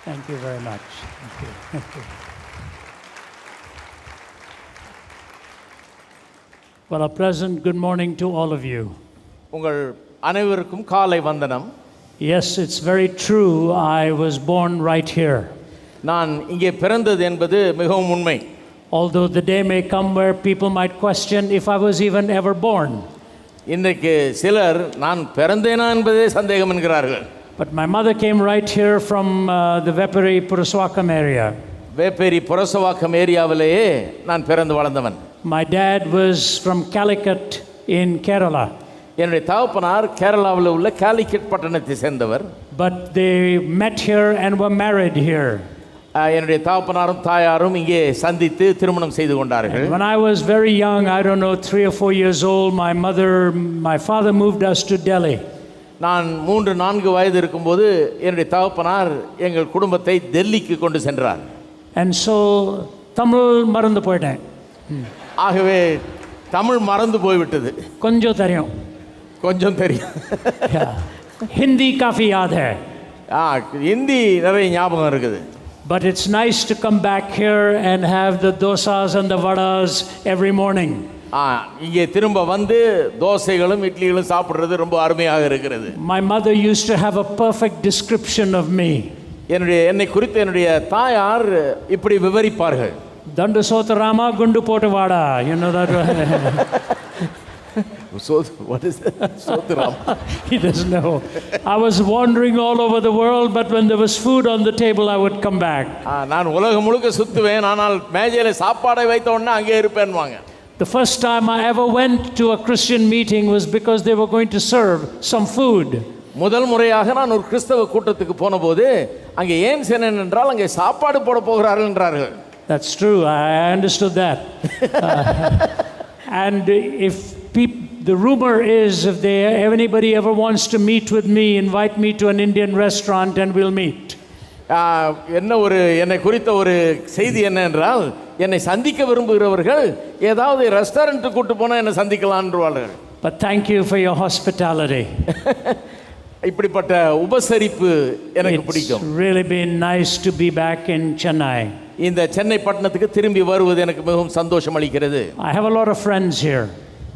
Thank you very much. Thank you. Thank you. Well, a pleasant good morning to all of you. உங்கள் அனைவருக்கும் காலை வந்தனம். Yes, it's very true. I was born right here. நான் இங்கே பிறந்தது என்பது மிகவும் உண்மை. Although the day may come where people might question if I was even ever born. இன்றைக்கு சிலர் நான் பிறந்தேனா என்பதே சந்தேகம் என்கிறார்கள். But my mother came right here from the Veperi Puraswakam area. Vepery Purasawalkam ஏரியாவிலேயே நான் பிறந்து வளர்ந்தவன். My dad was from Calicut in Kerala. என்னுடைய தகப்பனார் கேரளாவில் உள்ள காலிக்கட் பட்டணத்தை சேர்ந்தவர். But they met here and were married here. என்னுடைய தகப்பனாரும் தாயாரும் இங்கே சந்தித்து திருமணம் செய்து கொண்டார்கள். When I was very young, I don't know, 3 or 4 years old, my father moved us to Delhi. நான் 3-4 வயது இருக்கும்போது என்னுடைய தகப்பனார் எங்கள் குடும்பத்தை டெல்லிக்கு கொண்டு சென்றார். And so தமிழ் மறந்து போயிட்டேன். ஆகவே தமிழ் மறந்து போய்விட்டது. கொஞ்சம் தெரியும். கொஞ்சம் தெரியும். ஹிந்தி காஃபி याद है. ஹிந்தி நிறைய ஞாபகம் இருக்குது. But it's nice to come back here and have the dosas and the vadas every morning. இங்கே திரும்ப வந்து தோசைகளும் இட்லிகளும் சாப்பிடுறது ரொம்ப அருமையாக இருக்கிறது. My mother used to have a perfect description of me. என்னை குறித்து என்னுடைய தாயார் இப்படி விவரிப்பார்கள். தண்டு சோத்தராமா குண்டு போட்டு வாடா. You know that? So what is that? Sotrama? He doesn't know. I was wandering all over the world, but when there was food on the table, I would come back. நான் உலகம் முழுக்க சுத்துவேன், ஆனால் மேஜையில சாப்பாடை வைத்த உடனே அங்கே இருப்பேன்வாங்க. The first time I ever went to a Christian meeting was because they were going to serve some food. முதல் முறையாக நான் ஒரு கிறிஸ்தவ கூட்டத்துக்கு போனபோது அங்கே ஏன் சென்றேன் என்றால் அங்கே சாப்பாடு போட போகிறார்கள் என்றார்கள். That's true. I understood that. And if the rumor is if anybody ever wants to meet with me, invite me to an Indian restaurant and we'll meet. என்னை குறித்த ஒரு செய்தி என்ன என்றால் என்னை சந்திக்க விரும்புகிறவர்கள் ஏதாவது ரெஸ்டாரண்ட்டுக்கு கூட்டு போனால் என்னை சந்திக்கலாம்ன்றார்கள். But thank you for your hospitality. இப்படிப்பட்ட உபசரிப்பு எனக்கு பிடிக்கும். It's really been nice to be back in Chennai. இந்த சென்னை பட்டணத்துக்கு திரும்பி வருவது எனக்கு மிகவும் சந்தோஷம் அளிக்கிறது. I have a lot of friends here.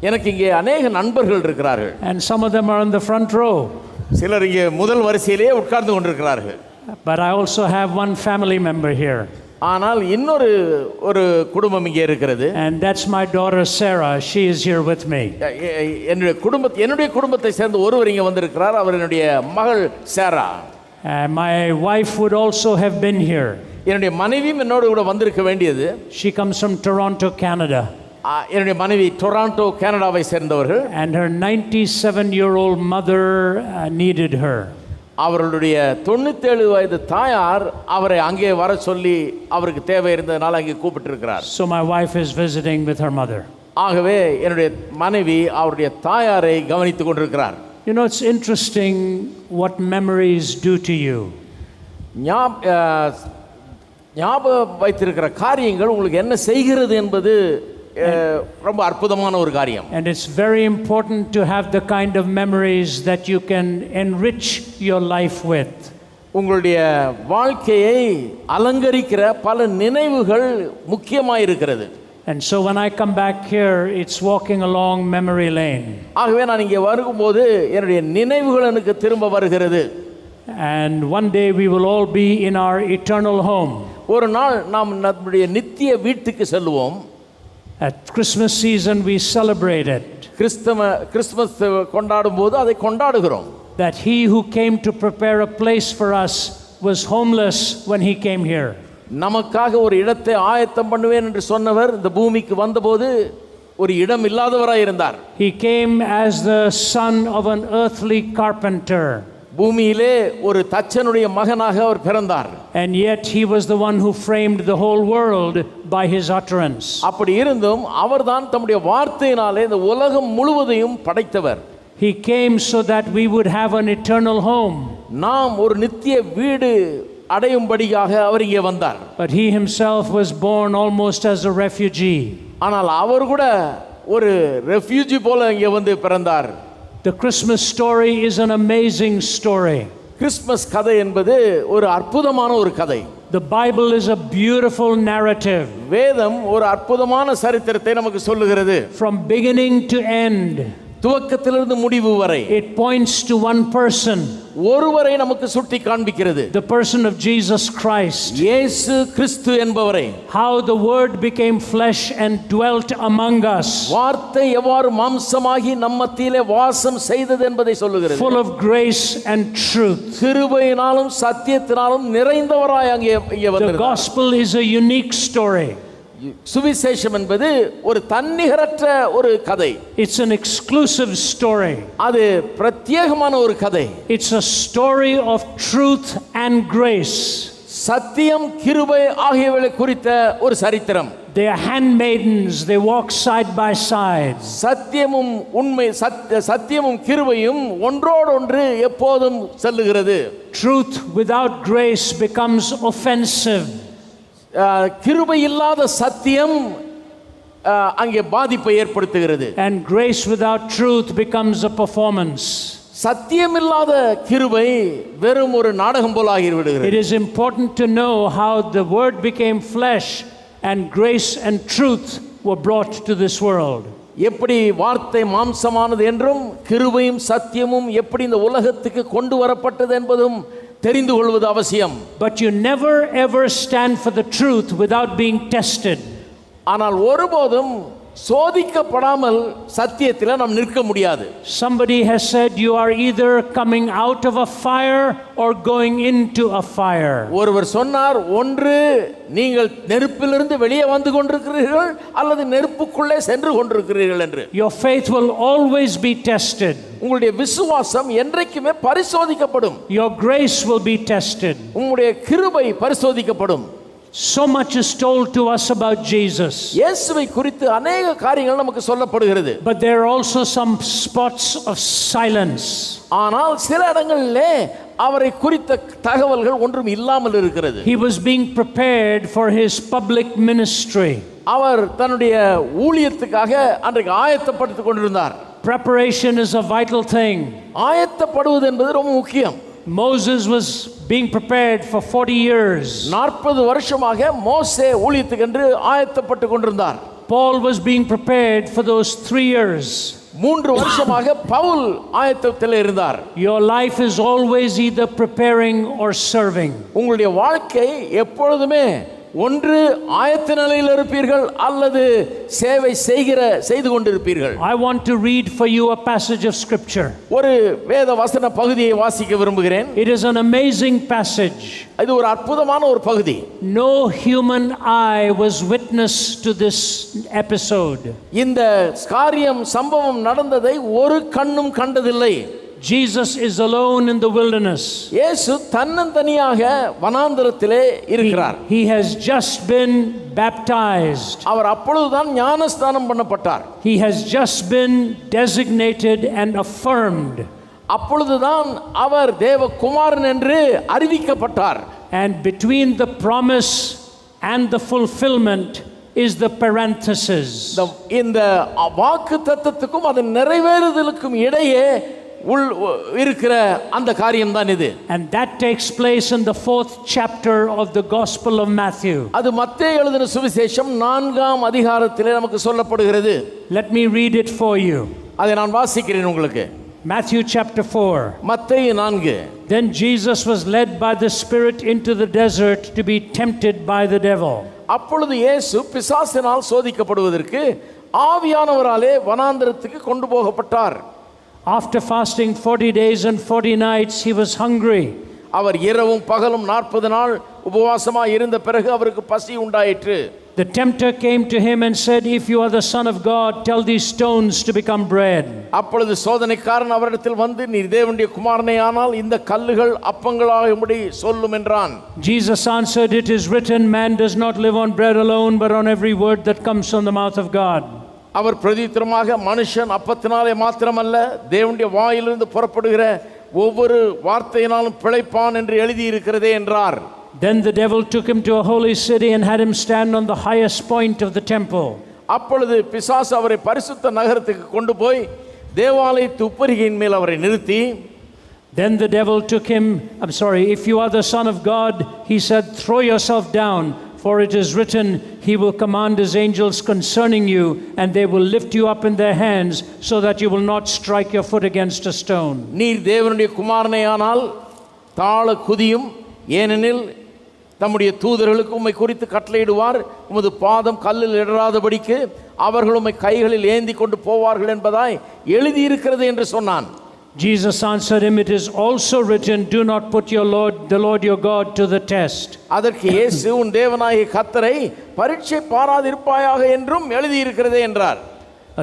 எனக்கு இங்கே அநேக நண்பர்கள் இருக்கிறார்கள். And some of them are in the front row. சிலர் இங்கே முதல் வரிசையிலேயே உட்கார்ந்து கொண்டிருக்கிறார்கள். But I also have one family member here. ஆனால் ஒரு குடும்பம் இங்கே இருக்கிறது. And that's my daughter Sarah. She is here with me. என்னுடைய குடும்பத்தை சேர்ந்த ஒருவர் இங்கே வந்திருக்கிறார். அவர் என்னுடைய மகள் சாரா. My wife would also have been here. என்னுடைய மனைவியும் என்னோடு கூட வந்திருக்க வேண்டியது. She comes from Toronto, Canada. என்னுடைய மனைவி டொராண்டோ கனடாவை சேர்ந்தவர்கள். And her 97-year-old mother needed her. அவர்களுடைய 97 வயது தாயார் அவரை அங்கே வர சொல்லி அவருக்கு தேவை இருந்ததனால அங்கே கூப்பிட்டிருக்கிறார். So my wife is visiting with her mother. ஆகவே என்னுடைய மனைவி அவருடைய தாயாரை கவனித்துக் கொண்டிருக்கிறார். You know, it's interesting what memories do to you. ஞாபகம் வைத்திருக்கிற காரியங்கள் உங்களுக்கு என்ன செய்கிறது என்பது ரொம்ப அற்புதமான ஒரு காரியம். And it's very important to have the kind of memories that you can enrich your life with. உங்களுடைய வாழ்க்கையை அலங்கரிக்கிற பல நினைவுகள் முக்கியமாக இருக்கிறது. And so when I come back here, it's walking along memory lane. ஆகவே நான் இங்கே வரும்போது என்னுடைய நினைவுகள் எனக்கு திரும்ப வருகிறது. And one day we will all be in our eternal home. ஒரு நாள் நாம் நம்முடைய நித்திய வீட்டுக்கு செல்வோம். At Christmas season we celebrate it. Christmas கொண்டாடும் போது அதை கொண்டாடுகிறோம். That he who came to prepare a place for us was homeless when he came here. நமக்காக ஒரு இடத்தை ஆயத்தம் பண்ணுவேன் என்று சொன்னவர் இந்த பூமிக்கு வந்தபோது ஒரு இடம் இல்லாதவராய் இருந்தார். He came as the son of an earthly carpenter. பூமியிலே ஒரு தச்சனுடைய மகனாக அவர் பிறந்தார். And yet he was the one who framed the whole world by his utterance. அப்படி இருந்தும் அவர்தான் தம்முடைய வார்த்தையினாலே இந்த உலகம் முழுவதையும் படைத்தவர். He came so that we would have an eternal home. நாம் ஒரு நித்திய வீடு அடையும்படியாக அவர் இங்கே வந்தார். But he himself was born almost as a refugee. ஆனால் அவர் கூட ஒரு ரெஃப்யூஜி போல இங்கே வந்து பிறந்தார். The Christmas story is an amazing story. Christmas கதை என்பது ஒரு அற்புதமான ஒரு கதை. The Bible is a beautiful narrative. வேதம் ஒரு அற்புதமான சரித்திரத்தை நமக்கு சொல்லுகிறது. From beginning to end, துவக்கத்திலிருந்து முடிவு வரை it points to one person, ஒருவரை நமக்கு சுட்டி காண்பிக்கிறது. the person of Jesus Christ. இயேசு கிறிஸ்து என்பவரை. How the word became flesh and dwelt among us. வார்த்தை எவ்வாறு மாம்சமாகி நம் மத்தியிலே வாசம் செய்தது என்பதை சொல்லுகிறது. Full of grace and truth. கிருபையினாலும் சத்தியத்தினாலும் நிறைந்தவராய் அங்கே வந்தார். The gospel is a unique story. சுவிசேஷம் என்பது ஒரு தன்னிகரற்ற ஒரு கதை. It's an exclusive story. அது பிரத்யேகமான ஒரு கதை. It's a story of truth and grace. சத்தியம் கிருபை ஆகியவைகளை குறித்த ஒரு சரித்திரம். They are handmaidens, they walk side by side. சத்தியமும் உண்மை சத்தியமும் கிருபையும் ஒன்றோடொன்று எப்போதும் செல்லுகிறது. Truth without grace becomes offensive. கிருபை இல்லாத சத்தியம் அங்கே பாதிப்பை ஏற்படுத்துகிறது. And grace without truth becomes a performance. சத்தியம் இல்லாத கிருபை வெறும் ஒரு நாடகம் போல ஆகிவிடுகிறது. It is important to know how the word became flesh and grace and truth were brought to this world. எப்படி வார்த்தை மாம்சமானது என்றும் கிருபையும் சத்தியமும் எப்படி இந்த உலகத்துக்கு கொண்டு வரப்பட்டது என்பதும் தெரிந்து கொள்வது அவசியம். But you never ever stand for the truth without being tested. ஆனால் ஒருபோதும் சோதிக்கப்படாமல் சத்தியத்தில் நாம் நிற்க முடியாது. Somebody has said you are either coming out of a fire or going into a fire. ஒருவர் சொன்னார், ஒன்று நீங்கள் நெருப்பிலிருந்து வெளியே வந்து கொண்டிருக்கிறீர்கள் அல்லது நெருப்புக்குள்ளே சென்று கொண்டிருக்கிறீர்கள் என்று. Your faith will always be tested. உங்களுடைய விசுவாசம் என்றைக்குமே பரிசோதிக்கப்படும். Your grace will be tested. உங்களுடைய கிருபை பரிசோதிக்கப்படும். So much is told to us about Jesus. இயேசுவை குறித்து अनेक காரியங்கள் நமக்கு சொல்லப்படுகிறது. But there are also some spots of silence. ஆனால் சில இடங்களிலே அவரை குறித்த தகவல்கள் ஒன்றும் இல்லாமல் இருக்கிறது. He was being prepared for his public ministry. அவர் தன்னுடைய ஊழியத்துக்காக அன்றைக்கு ஆயத்தப்பட்டுக் கொண்டிருந்தார். Preparation is a vital thing. ஆயத்தப்படுவது என்பது ரொம்ப முக்கியம். Moses was being prepared for 40 years. 40 வருஷமாக மோசே ஊழியத்துக்கென்று ஆயத்தப்பட்டுக் கொண்டிருந்தார். Paul was being prepared for those 3 years. 3 வருஷமாக பவுல் ஆயத்தத்தில் இருந்தார். Your life is always either preparing or serving. உங்களுடைய வாழ்க்கை எப்பொழுதுமே ஒன்று ஆயத்த நிலையில் இருப்பீர்கள் அல்லது சேவை செய்து கொண்டிருப்பீர்கள். I want to read for you a passage of scripture. ஒரு வேத வசன பகுதியை வாசிக்க விரும்புகிறேன். It is an amazing passage. இது ஒரு அற்புதமான ஒரு பகுதி. No human eye was witness to this episode. இந்த காரியம் சம்பவம் நடந்ததை ஒரு கண்ணும் கண்டதில்லை. Jesus is alone in the wilderness. இயேசு தன்னந்தனியாக வனாந்தரத்திலே இருக்கிறார். He has just been baptized. அவர் அப்பொழுதுதான் ஞானஸ்நானம் பண்ணப்பட்டார். He has just been designated and affirmed. அப்பொழுதுதான் அவர் தேவகுமாரன் என்று அறிவிக்கப்பட்டார். And between the promise and the fulfillment is the parenthesis. இந்த வாக்குத்தத்தத்துக்கும் அதன் நிறைவேறுதலுக்கும் இடையே இருக்கிற அந்த காரியம் தான் இது. And that takes place in the 4th chapter of the Gospel of Matthew. அது மத்தேயு எழுதின சுவிசேஷம் 4ஆம் அதிகாரத்திலே நமக்கு சொல்லப்படுகிறது. Let me read it for you. அதை நான் வாசிக்கிறேன் உங்களுக்கு. Matthew chapter 4. மத்தேயு 4. Then Jesus was led by the Spirit into the desert to be tempted by the devil. அப்பொழுது இயேசு பிசாசினால் சோதிக்கப்படுவதற்கு ஆவியானவராலே வனாந்தரத்துக்கு கொண்டு போகப்பட்டார். After fasting 40 days and 40 nights, he was hungry. அவர் இரவும் பகலும் 40 நாள் உபவாசமாய் இருந்த பிறகு அவருக்கு பசி உண்டாயிற்று. The tempter came to him and said, "If you are the Son of God, tell these stones to become bread." அப்பொழுது சோதனைக்காரன் அவரிடத்தில் வந்து, நீர் தேவனுடைய குமாரனே ஆனால் இந்த கல்லுகள் அப்பங்களாகும்படி சொல்லும் என்றான். Jesus answered, "It is written, man does not live on bread alone, but on every word that comes from the mouth of God." அவர் பிரதித்திரமாக, மனுஷன் அப்பத்தினாலே மாத்திரமல்ல தேவனுடைய வாயிலிருந்து புறப்படுகிற ஒவ்வொரு வார்த்தையினாலும் பிழைப்பான் என்று எழுதி இருக்கிறதே என்றார். Then the devil took him to a holy city and had him stand on the highest point of the temple. அப்பொழுது பிசாசு அவரை பரிசுத்த நகரத்துக்கு கொண்டு போய் தேவாலயத்து உப்பரிகையின் மேல் அவரை நிறுத்தி, Then the devil took him, if you are the Son of God, he said, throw yourself down, for it is written, he will command his angels concerning you, and they will lift you up in their hands, so that you will not strike your foot against a stone. நீர் தேவனுடைய குமாரனேயானால் தாழ குதியும், ஏனெனில் தம்முடைய தூதர்களுக்கு உம்மை குறித்து கட்டளையிடுவார், உமது பாதம் கல்லில் இடராதபடிக்கு அவர்கள் உம்மை கைகளில் ஏந்தி கொண்டு போவார்கள் என்பதாய் எழுதியிருக்கிறது என்று சொன்னான். Jesus answered him, it is also written, do not put the Lord your God to the test. அதற்கு இயேசு, உன் தேவனாகிய கர்த்தரை பரீட்சை பாராதிருப்பாயாக என்றும் எழுதியிருக்கிறதே என்றார்.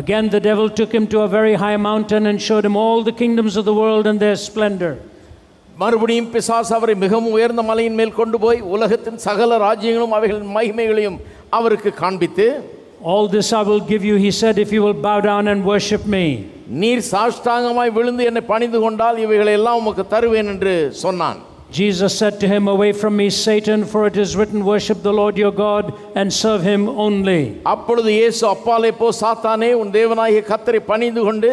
Again the devil took him to a very high mountain and showed him all the kingdoms of the world and their splendor. மறுபடியும் பிசாசு அவரை மிகவும் உயர்ந்த மலையின் மேல் கொண்டு போய் உலகத்தின் சகல ராஜ்யங்களும் அவைகளின் மகிமைகளையும் அவருக்கு காண்பித்து, all this I will give you, he said, if you will bow down and worship me. நீர் சாஷ்டாங்கமாய் விழுந்து என்னை பணிந்து கொண்டால் இவைகளை எல்லாம் உமக்கு தருவேன் என்று சொன்னான். Jesus said to him, away from me, Satan, for it is written, worship the Lord your God and serve him only. அப்பொழுது இயேசு, அப்பாலே போ சாத்தானே, உன் தேவனாகிய கர்த்தரை பணிந்து கொண்டு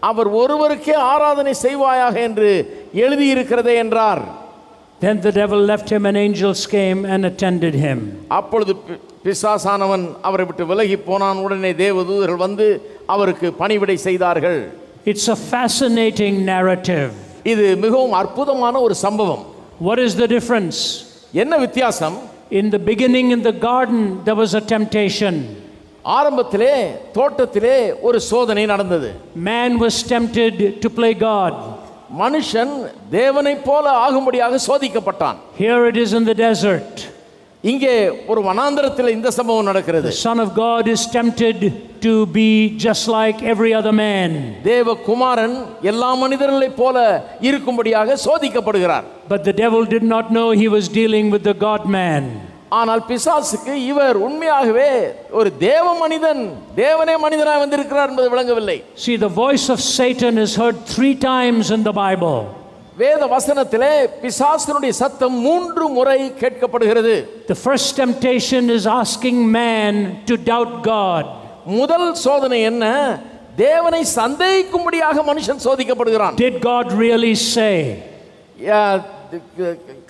அவர் ஒருவருக்கே ஆராதனை செய்வாயாக என்று எழுதியிருக்கிறதே என்றார். Then the devil left him and angels came and attended him. அப்பொழுது பிசாசானவன் அவரை விட்டு விலகி போனான். உடனே தேவதூதர்கள் வந்து அவருக்கு பணிவிடை செய்தார்கள். It's a fascinating narrative. இது மிகவும் அற்புதமான ஒரு சம்பவம். What is the difference? என்ன வித்தியாசம்? In the beginning in the garden there was a temptation. ஆரம்பத்திலே தோட்டத்திலே ஒரு சோதனை நடந்தது. Man was tempted to play God. மனுஷன் தேவனைப் போல ஆகும்படியாக சோதிக்கப்பட்டான். Here it is in the desert. இங்கே ஒரு வனாந்தரத்தில் இந்த சம்பவம் நடக்கிறது. The Son of God is tempted to be just like every other man. தேவகுமாரன் எல்லா மனிதர்களைப் போல இருக்கும்படியாக சோதிக்கப்படுகிறார். But the devil did not know he was dealing with the God man. ஆனால் பிசாசுக்கு இவர் உண்மையாகவே ஒரு தேவ மனிதன், தேவனே மனிதனாய் வந்திருக்கிறார் என்பது விளங்கவில்லை. See, the voice of Satan is heard 3 times in the Bible. வேத வசனத்திலே பிசாசுனுடைய சத்தம் 3 முறை கேட்கப்படுகிறது. The first temptation is asking man to doubt God. முதல் சோதனை என்ன? தேவனை சந்தேகிக்கும்படியாக மனுஷன் சோதிக்கப்படுகிறான். Did God really say?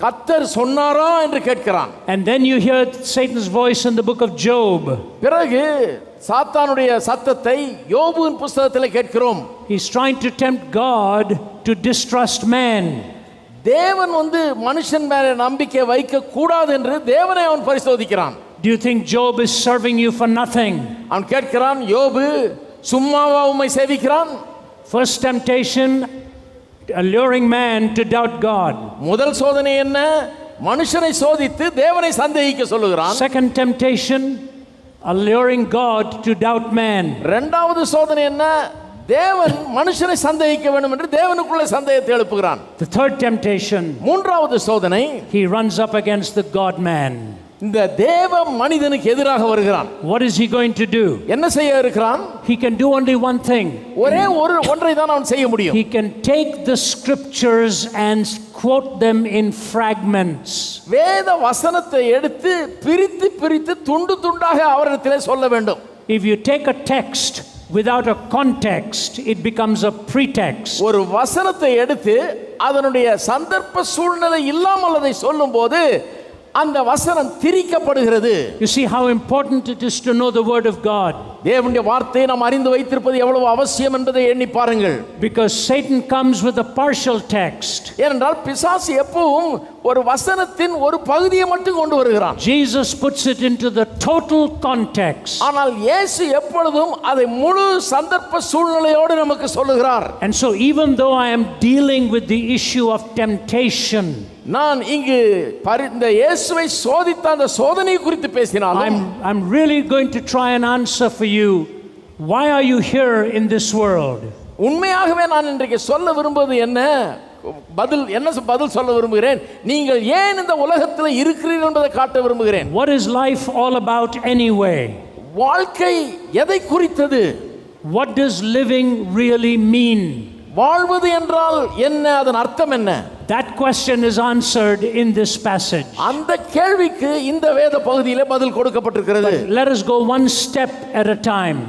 கர்த்தர் சொன்னாரா என்று கேட்கிறான். And then you hear Satan's voice in the book of Job. பிறகு சாத்தானுடைய சத்தத்தை யோபுவின் புத்தகத்தில் கேட்கிறோம். He's trying to tempt God to distrust man. தேவன் மனுஷன் மேல நம்பிக்கை வைக்க கூடாது என்று தேவனை அவன் பரிசோதிக்கிறான். Do you think Job is serving you for nothing? அவன் கேட்கிறான், யோபு சும்மாவா உம்மை சேவிக்கிறான்? First temptation, alluring man to doubt God. முதல் சோதனை என்ன? மனுஷனை சோதித்து தேவனை சந்தேகிக்க சொல்லுகிறான். Second temptation, alluring God to doubt man. இரண்டாவது சோதனை என்ன? தேவன் மனுஷனை சந்தேகிக்க வேண்டும் என்று தேவனுக்குள்ள சந்தேகத்தை எழுப்புகிறான். The third temptation, மூன்றாவது சோதனை, he runs up against the God man. இந்த தேவ மனிதனுக்கு எதிராக வருகிறான். What is he going to do? என்ன செய்ய இருக்கிறான்? He can do only one thing. ஒரே ஒன்றை தான் அவன் செய்ய முடியும். He can take the scriptures and quote them in fragments. வேத வசனத்தை எடுத்து பிரித்து பிரித்து துண்டு துண்டாக அவரிடத்திலே சொல்ல வேண்டும். If you take a text without a context, it becomes a pretext. ஒரு வசனத்தை எடுத்து அதனுடைய சந்தர்ப்ப சூழ்நிலை இல்லாமல் அதை சொல்லும்போது அந்த வசனம் திரிக்கப்படுகிறது. You see how important it is to know the word of God. தேவனுடைய வார்த்தையை நாம் அறிந்து வைத்திருப்பது எவ்வளவு அவசியம் என்பதை எண்ணி பாருங்கள். Because Satan comes with a partial text. ஏனென்றால் பிசாசு எப்பவும் ஒரு வசனத்தின் ஒரு பகுதியை மட்டும் கொண்டு வருகிறான். Jesus puts it into the total context. ஆனால் இயேசு எப்பொழுதும் அதை முழு சந்தர்ப்ப சூழ்நிலையோடு நமக்கு சொல்லுகிறார். And so even though I am dealing with the issue of temptation, நான் இங்கு இந்த இயேசுவை சோதித்த அந்த சோதனை குறித்து பேசினாலும் I'm really going to try and answer for you, why are you here in this world? உண்மையாகவே நான் இன்றைக்கு சொல்ல விரும்புவது என்ன பதில் சொல்ல விரும்புகிறேன். நீங்கள் ஏன் இந்த உலகத்தில் இருக்கிறீர்கள் என்பதை காட்ட விரும்புகிறேன். What is life all about anyway? வாழ்க்கை எதை குறித்தது? What does living really mean? வாழ்வது என்றால் என்ன, அதன் அர்த்தம் என்ன? That question is answered in this passage. அந்த கேள்விக்கு இந்த வேத பகுதியிலே பதில் கொடுக்கப்பட்டிருக்கிறது. Let us go one step at a time.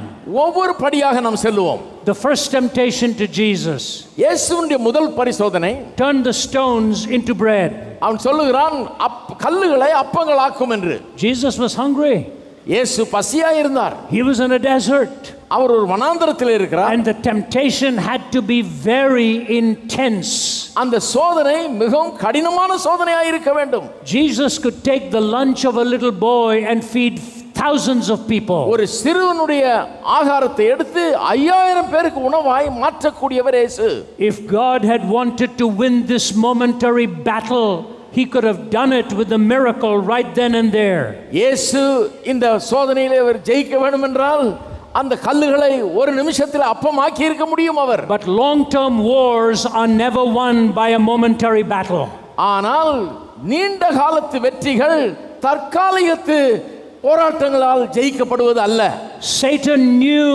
ஒவ்வொரு படியாக நாம் செல்லுவோம். The first temptation to Jesus, இயேசுவினுடைய முதல் பரிசோதனை, turn the stones into bread. அவன் சொல்லுகிறான் கல்லுகளை அப்பங்களாக்கும் என்று. Jesus was hungry. இயேசு பசியாய் இருந்தார். He was in a desert. அவர் ஒரு வனாந்தரத்தில் இருக்கிறார். And the temptation had to be very intense. அந்த சோதனை மிகவும் கடினமான சோதனையாக இருக்க வேண்டும். Jesus could take the lunch of a little boy and feed thousands of people. ஒரு சிறுவனுடைய ஆகாரத்தை எடுத்து 5000 பேருக்கு உணவாய் மாற்றக்கூடியவர் இயேசு. If God had wanted to win this momentary battle, he could have done it with a miracle right then and there. இயேசு இந்த சோதனையிலே அவர் ஜெயிக்க வேண்டும் என்றால் அந்த கல்லுகளை ஒரு நிமிஷத்தில் அப்பமாக்கி இருக்க முடியும் அவர். But long term wars are never won by a momentary battle. ஆனால் நீண்ட காலத்து வெற்றிகள் தற்காலிகத்து போராட்டங்களால் ஜெயிக்கப்படுவது அல்ல. Satan knew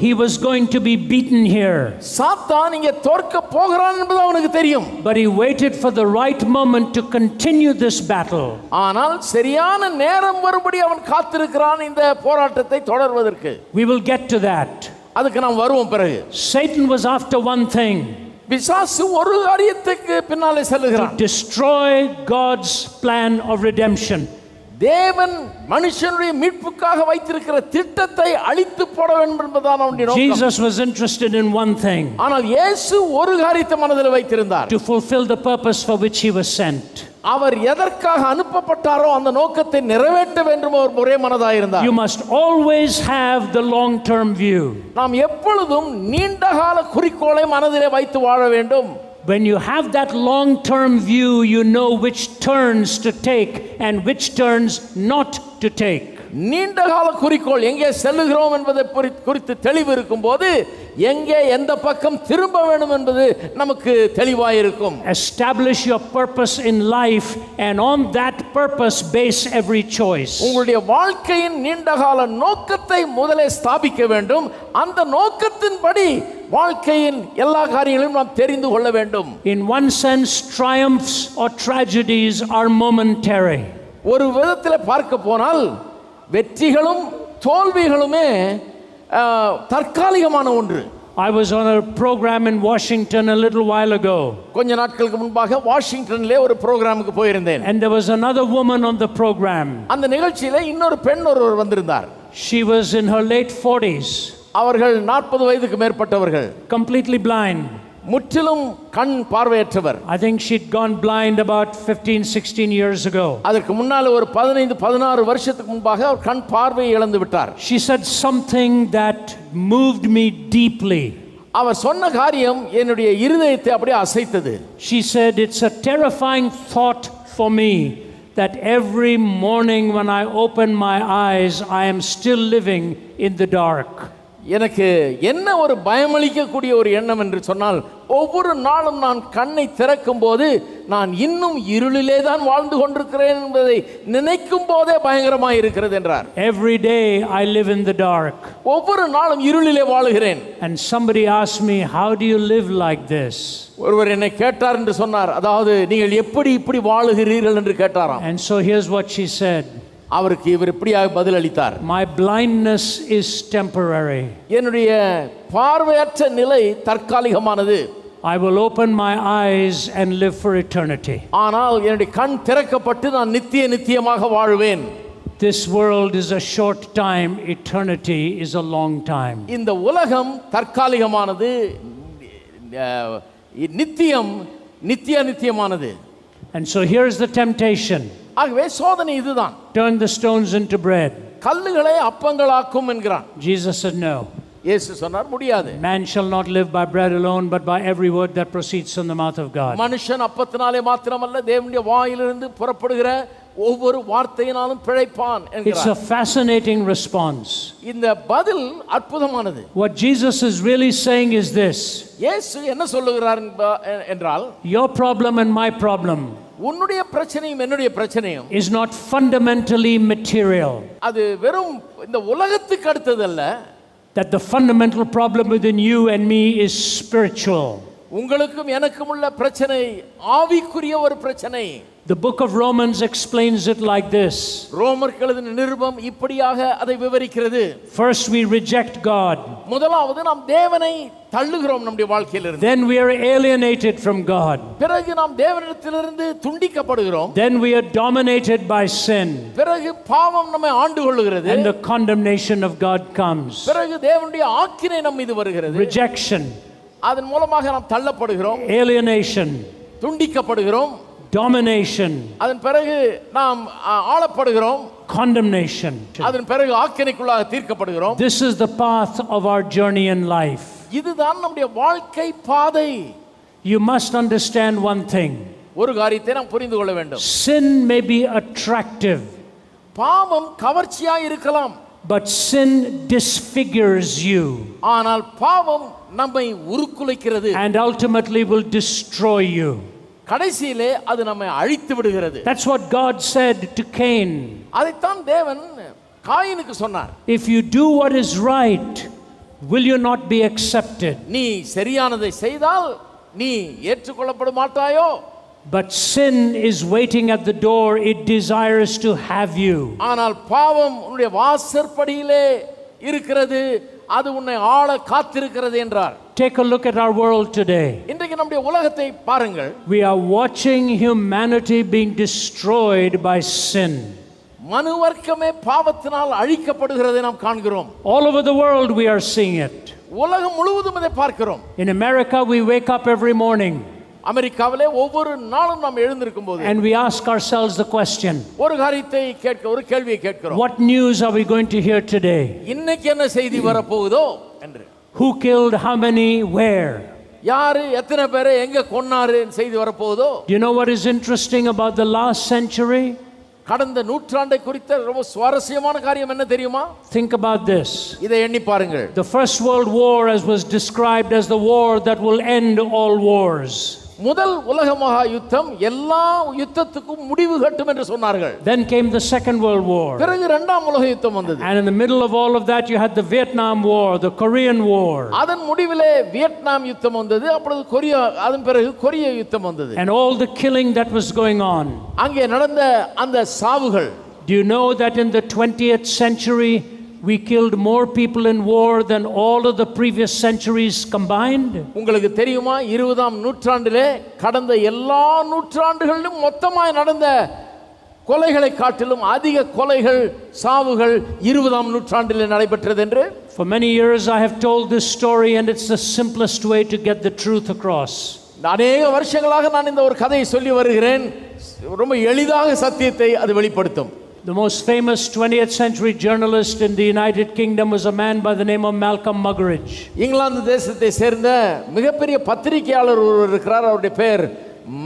he was going to be beaten here. சாத்தான் இங்கே தோற்க போகிறான் என்பது அவனுக்கு தெரியும். But he waited for the right moment to continue this battle. ஆனால் சரியான நேரம் வரும்படி அவன் காத்திருக்கிறான் இந்த போராட்டத்தை தொடர்வதற்கு. We will get to that. அதுக்கு நாம் வருவோம் பிறகு. Satan was after one thing. பிசாசு ஒரு காரியத்துக்கு பின்னாலே செல்லுகிறான். To destroy God's plan of redemption. தேவன் மனுஷனுடைய மீட்புக்காக வைத்திருக்கிற திட்டத்தை அழித்து போட வேண்டும் என்பதுதான் அவனுடைய நோக்கம். Jesus was interested in one thing. ஆனால் இயேசு ஒரு காரியத்தை மனதில் வைத்திருந்தார். To fulfill the purpose for which he was sent. அவர் எதற்காக அனுப்பப்பட்டாரோ அந்த நோக்கத்தை நிறைவேற்ற வேண்டும் அவர் ஒரே மனதாய் இருந்தார். You must always have the long term view. நாம் எப்பொழுதும் நீண்டகால குறிக்கோளை மனதிலே வைத்து வாழ வேண்டும். When you have that long term view, you know which turns to take and which turns not to take. நீண்டகால குறிக்கோள் எங்கே செல்லுகிறோம் என்பதை குறித்து தெளிவு இருக்கும்போது எங்கே எந்த பக்கம் திரும்ப வேண்டும் என்பது நமக்கு தெளிவாய் இருக்கும். Establish your purpose in life and on that purpose base every choice. உங்களுடைய வாழ்க்கையின் நீண்டகால நோக்கத்தை முதலே ஸ்தாபிக்க வேண்டும். அந்த நோக்கத்தின்படி வாழ்க்கையின் எல்லா காரியங்களையும் நாம் தெரிந்து கொள்ள வேண்டும். In one sense, triumphs or tragedies are momentary. ஒரு விதத்தில் பார்க்க போனால் வெற்றிகளும் தோல்விகளுமே தற்காலிகமான ஒன்று. I was on a program in Washington a little while ago. கொஞ்ச நாட்களுக்கு முன்பாக வாஷிங்டன்ல ஒரு புரோகிராமுக்கு போயிருந்தேன். And there was another woman on the program. அந்த நிகழ்ச்சியில இன்னொரு பெண் ஒருவர் வந்திருந்தார். She was in her late 40s. அவர்கள் 40 வயதுக்கு மேற்பட்டவர்கள். Completely blind. முற்றிலும் கண் பார்வையற்றவர். I think she'd gone blind about 15-16 years ago. அதற்கு முன்னால ஒரு 15-16 வருஷத்துக்கு முன்பாக அவர் கண் பார்வையை இழந்து விட்டார். She said something that moved me deeply. அவர் சொன்ன காரியம் என்னுடைய இருதயத்தை அப்படியே அசைத்தது. She said it's a terrifying thought for me that every morning when I open my eyes I am still living in the dark. எனக்கு என்ன ஒரு பயமளிக்கக்கூடிய ஒரு எண்ணம் என்று சொன்னால் ஒவ்வொரு நாளும் நான் கண்ணை திறக்கும் போது நான் இன்னும் இருளிலே தான் வாழ்ந்து கொண்டிருக்கிறேன் என்பதை நினைக்கும் போதே பயங்கரமாக இருக்கிறது என்றார். Every day I live in the dark. ஒவ்வொரு நாளும் இருளிலே வாழுகிறேன். And somebody asked me, how do you live like this? ஒருவர் என்னை கேட்டார் என்று சொன்னார், அதாவது நீங்கள் எப்படி இப்படி வாழுகிறீர்கள் என்று கேட்டாராம். And so here's what she said. அவருக்கு இவர் இப்படியாக பதில் அளித்தார். My blindness is temporary. என்னுடைய பார்வையற்ற நிலை தற்காலிகமானது. I will open my eyes and live for eternity. ஆனால் என்னுடைய கண் திறக்கப்பட்டு நான் நித்தியமாக வாழ்வேன். This world is a short time, eternity is a long time. இந்த உலகம் தற்காலிகமானது, நித்தியமானது. And so here's the temptation. ஆகவே சோதனை இதுதான். Turn the stones into bread. கல்லுகளை அப்பங்களாக்கும் என்கிறான். Jesus said no. இயேசு சொன்னார் முடியாது. Man shall not live by bread alone but by every word that proceeds from the mouth of God. மனுஷன் அப்பத்தினாலே மாத்திரமல்ல தேவனுடைய வாயிலிருந்து புறப்படுகிற ஒவ்வொரு வார்த்தையினாலும் பிழைப்பான் என்கிறார். It's a fascinating response. இந்த பதில் அற்புதமானது. What Jesus is really saying is this. இயேசு என்ன சொல்லுகிறார் என்றால், your problem and my problem உன்னுடைய பிரச்சனையும் என்னுடைய பிரச்சனையும் is not fundamentally material. அது வெறும் இந்த உலகத்துக்கு அடுத்தது அல்ல. That the fundamental problem within you and me is spiritual. உங்களுக்கும் எனக்கும் உள்ள பிரச்சனை ஆவிக்குரிய ஒரு பிரச்சனை. The book of Romans explains it like this. ரோமருக்கு எழுதின நிருபம் இப்படியாக அதை விவரிக்கிறது. First we reject God. முதலாவது நாம் தேவனை தள்ளுகிறோம் நம்முடைய வாழ்க்கையிலிருந்து. Then we are alienated from God. பிறகு நாம் தேவனிடத்திலிருந்து துண்டிக்கப்படுகிறோம். Then we are dominated by sin. பிறகு பாவம் நம்மை ஆண்டு கொள்ளுகிறது. And the condemnation of God comes. பிறகு தேவனுடைய ஆக்கினை நம் மீது வருகிறது. Rejection. அதன் மூலமாக நாம் தள்ளப்படுகிறோம். Alienation. துண்டிக்கப்படுகிறோம். Domination. அதன் பிறகு நாம் ஆளப்படுகிறோம். Condemnation. அதன் பிறகு ஆக்கினைக்குள்ளாக தீர்க்கப்படுகிறோம். This is the path of our journey in life. இதுதான் நம்முடைய வாழ்க்கை பாதை. You must understand one thing. ஒரு காரியத்தை நாம் புரிந்து கொள்ள வேண்டும். Sin may be attractive. பாவம் கவர்ச்சியாக இருக்கலாம். But sin disfigures you. ஆனால் பாவம் நம்மை உருக்குலைக்கிறது. And ultimately will destroy you. கடைசியிலே அது நம்மை அழித்து விடுகிறது. That's what God said to Cain. அதைத்தான் தேவன் காயினுக்கு சொன்னார். If you do what is right, will you not be accepted? நீ சரியானதை செய்தால் நீ ஏற்றுக்கொள்ளப்பட மாட்டாயோ? But sin is waiting at the door. It desires to have you. ஆனால் பாவம் உன்னுடைய வாசற்படியிலே இருக்கிறது. அது உன்னை ஆள காத்திருக்கிறது என்றார். Take a look at our world today. இன்றைக்கு நம்முடைய உலகத்தை பாருங்கள். We are watching humanity being destroyed by sin. மனுவர்க்கமே பாவத்தினால் அழிக்கப்படுகிறதை நாம் காண்கிறோம். All over the world we are seeing it. உலகம் முழுவதும் இதை பார்க்கிறோம். In America we wake up every morning. அமெரிக்காவிலே ஒவ்வொரு நாளும் நாம் எழுந்திருக்கும் போது And we ask ourselves the question. ஒரு காரியத்தை ஒரு கேள்வியை கேட்கிறோம். What news are we going to hear today? இன்னைக்கு என்ன செய்தி வரப்போகுதோ என்று. Who killed how many where? யாரு எத்தனை பேரை எங்க கொன்னாரு செய்தி வரப்போகுதோ? Do you know what is interesting about the last century? கடந்த நூற்றாண்டை குறித்த ரொம்ப சுவாரஸ்யமான காரியம் என்ன தெரியுமா? Think about this. இதை எண்ணி பாருங்கள். The First World War was described as the war that will end all wars. முதல் உலக மகா யுத்தம் எல்லா யுத்தத்துக்கும் முடிவு கட்டும் என்று சொன்னார்கள். Then came the Second World War. பிறகு இரண்டாம் உலக யுத்தம் வந்தது. And in the middle of all of that you had the Vietnam War, the Korean War. அதன் முடிவிலே வியட்நாம் யுத்தம் வந்தது. அப்பொழுது கொரியா, அதன் பிறகு கொரிய யுத்தம் வந்தது. And all the killing that was going on. அங்கே நடந்த அந்த சாவுகள். Do you know that in the 20th century we killed more people in war than all of the previous centuries combined? உங்களுக்கு தெரியுமா 20ஆம் நூற்றாண்டிலே கடந்த எல்லா நூற்றாண்டுகளிலும் மொத்தமாய் நடந்த கொலைகளை காட்டிலும் அதிக கொலைகள் சாவுகள் 20ஆம் நூற்றாண்டிலே நடைபெற்றது என்று? For many years I have told this story and it's the simplest way to get the truth across. அநேக வருஷங்களாக நான் இந்த ஒரு கதையை சொல்லி வருகிறேன். ரொம்ப எளிதாக சத்தியத்தை அது வெளிப்படுத்தும். The most famous 20th century journalist in the United Kingdom was a man by the name of Malcolm Muggeridge. England தேசத்தை சேர்ந்த மிகப்பெரிய பத்திரிகையாளர் ஒருவர் இருக்கிறார். அவருடைய பெயர்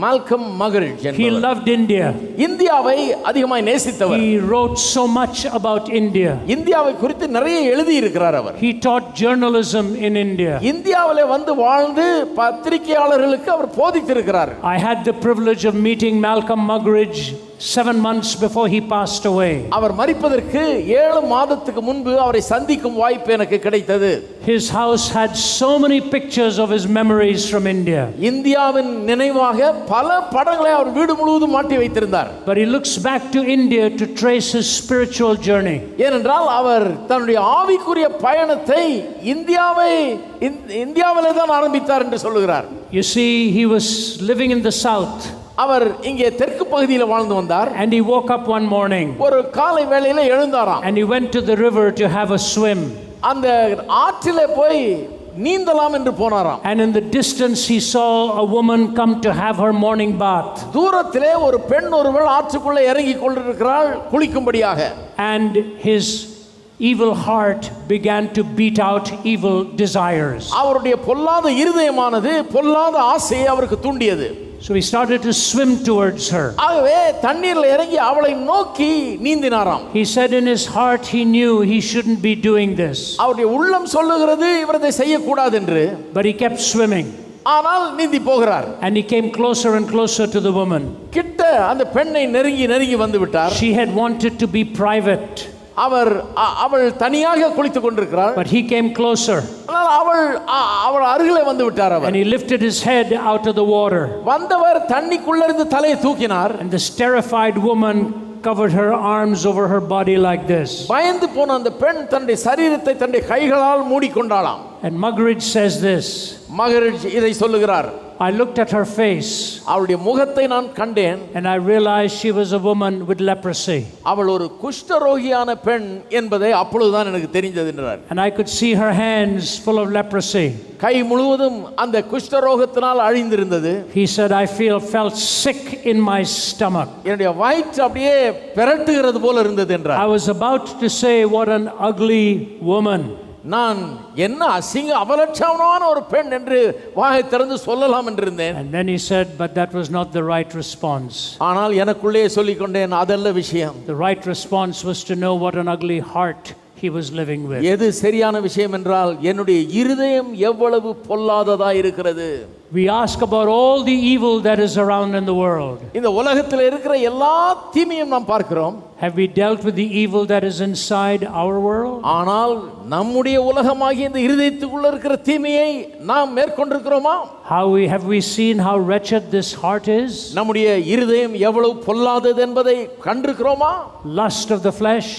மால்கம் மகரிட்ஜ். He loved India. இந்தியாவை அதிகமாய் நேசித்தவர். He wrote so much about India. இந்தியாவை குறித்து நிறைய எழுதி இருக்கிறார் அவர். He taught journalism in India. இந்தியாவிலே வந்து வாழ்ந்து பத்திரிகையாளர்களுக்கு அவர் போதித்திருக்கிறார். I had the privilege of meeting Malcolm Muggeridge 7 months before he passed away. அவர் மரிப்பதற்கு 7 மாதத்துக்கு முன்பு அவரை சந்திக்கும் வாய்ப்பு எனக்கு கிடைத்தது. His house had so many pictures of his memories from India. இந்தியாவின் நினைவாக பல படங்களை அவர் வீடு முழுவதும் மாட்டி வைத்திருந்தார். But he looks back to India to trace his spiritual journey. ஏனென்றால் அவர் தன்னுடைய ஆவிக்குரிய பயணத்தை இந்தியாவிலே தான் ஆரம்பித்தார் என்று சொல்லுகிறார். You see, he was living in the south. அவர் இங்கே தெற்கு பகுதியில் வாழ்ந்து வந்தார். And he woke up one morning. ஒரு காலை வேளையில எழுந்தாராம். And he went to the river to have a swim. அந்த ஆற்றிலே போய் நீந்தலாம் என்று போனாராம். And in the distance he saw a woman come to have her morning bath. தூரத்திலே ஒரு பெண் ஒருவள் ஆற்றுக்குள்ளே இறங்கி கொண்டிருக்கிறாள் குளிக்கும்படியாக. And his evil heart began to beat out evil desires. அவருடைய பொல்லாத இருதயமானது பொல்லாத ஆசையை அவருக்கு தூண்டியது. So he started to swim towards her. ஆகவே தண்ணீரில் இறங்கி அவளை நோக்கி நீந்தினாராம். He said in his heart he knew he shouldn't be doing this. அவருடைய உள்ளம் சொல்லுகிறது இவர் இதை செய்யக்கூடாது என்று. But he kept swimming. ஆனால் நீந்தி போகிறார். And he came closer and closer to the woman. கிட்ட அந்த பெண்ணை நெருங்கி வந்து விட்டார். She had wanted to be private. அவள் தனியாக குளித்துக் கொண்டிருக்கிறாள். But he came closer. ஆனால் அவள் அருகிலே வந்து விட்டார். அவர் And he lifted his head out of the water. வந்தவர் தண்ணிக்குள்ள இருந்து தலையை தூக்கினார். And this terrified woman covered her arms over her body like this. பயந்து போன அந்த பெண் தன்னுடைய சரீரத்தை தன்னுடைய கைகளால் மூடிக்கொண்டாளாம். And Margaret says this. மகரிஷ் இதை சொல்லுகிறார். I looked at her face. அவளுடைய முகத்தை நான் கண்டேன். And I realized she was a woman with leprosy. அவள் ஒரு குஷ்டரோகியான பெண் என்பதை அப்பொழுதுதான் எனக்கு தெரிந்தது என்றார். And I could see her hands full of leprosy. கை முழுவதும் அந்த குஷ்டரோகத்தினால் அழிந்திருந்தது. He said I felt sick in my stomach. என்னுடைய வயிற்று அப்படியே பெரட்டுகிறது போல இருந்தது என்றார். I was about to say what an ugly woman. நான் என்ன அசிங்க அவலட்சணமான ஒரு பெண் என்று வாயை திறந்து சொல்லலாம் என்று இருந்தேன். And then he said, but that was not the right response. ஆனால் எனக்குள்ளே சொல்லிக் கொண்டேன், அதல்ல விஷயம். The right response was to know what an ugly heart he was living with. எது சரியான விஷயம் என்றால் என்னுடைய இருதயம் எவ்வளவு பொல்லாததா இருக்கிறது. We ask about all the evil that is around in the world. இந்த உலகத்தில் இருக்கிற எல்லா தீமையும் நாம் பார்க்கிறோம். Have we dealt with the evil that is inside our world? ஆனால் நம்முடைய உலகமாகிய இந்த இருதயத்துக்குள்ள இருக்கிற தீமையை நாம் மேற்கொண்டிருக்கிறோமா? Have we seen how wretched this heart is? நம்முடைய இருதயம் எவ்வளவு பொல்லாதது என்பதை கண்டிருக்கிறோமா? Lust of the flesh,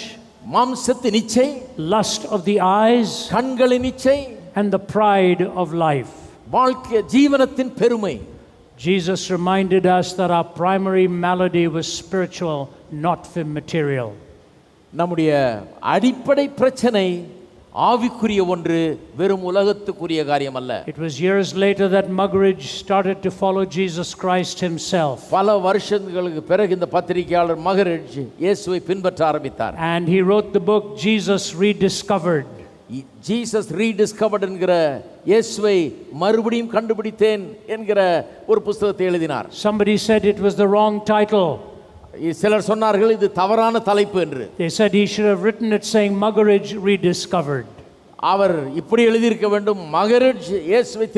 மாம்சத்தின் இச்சை, lust of the eyes, கண்களின் இச்சை, and the pride of life. வாழ்க்கை ஜீவனத்தின் பெருமை. Jesus reminded us that our primary malady was spiritual, not material. நம்முடைய அடிப்படை பிரச்சனை ஆவிக்குரிய ஒன்று, வெறும் உலகத்துக்குரிய காரியம் அல்ல. It was years later that Muggeridge started to follow Jesus Christ himself. பல வருஷங்களுக்கு பிறகு இந்த பத்திரிகையாளர் மகரிட்ஜ் இயேசுவை பின்பற்ற ஆரம்பித்தார். And he wrote the book Jesus Rediscovered. Jesus rediscovered என்கிற இயேசுவை மறுபடியும் கண்டுபிடித்தேன் என்கிற ஒரு புத்தகத்தை எழுதினார். Somebody said it was the wrong title. சிலர் சொன்னார்கள் இது தவறான தலைப்பு என்று. They said he should have written it saying Muggeridge Rediscovered. அவர் இப்படி எழுதியிருக்க வேண்டும், மகரிட்ஜ் இயேசுவை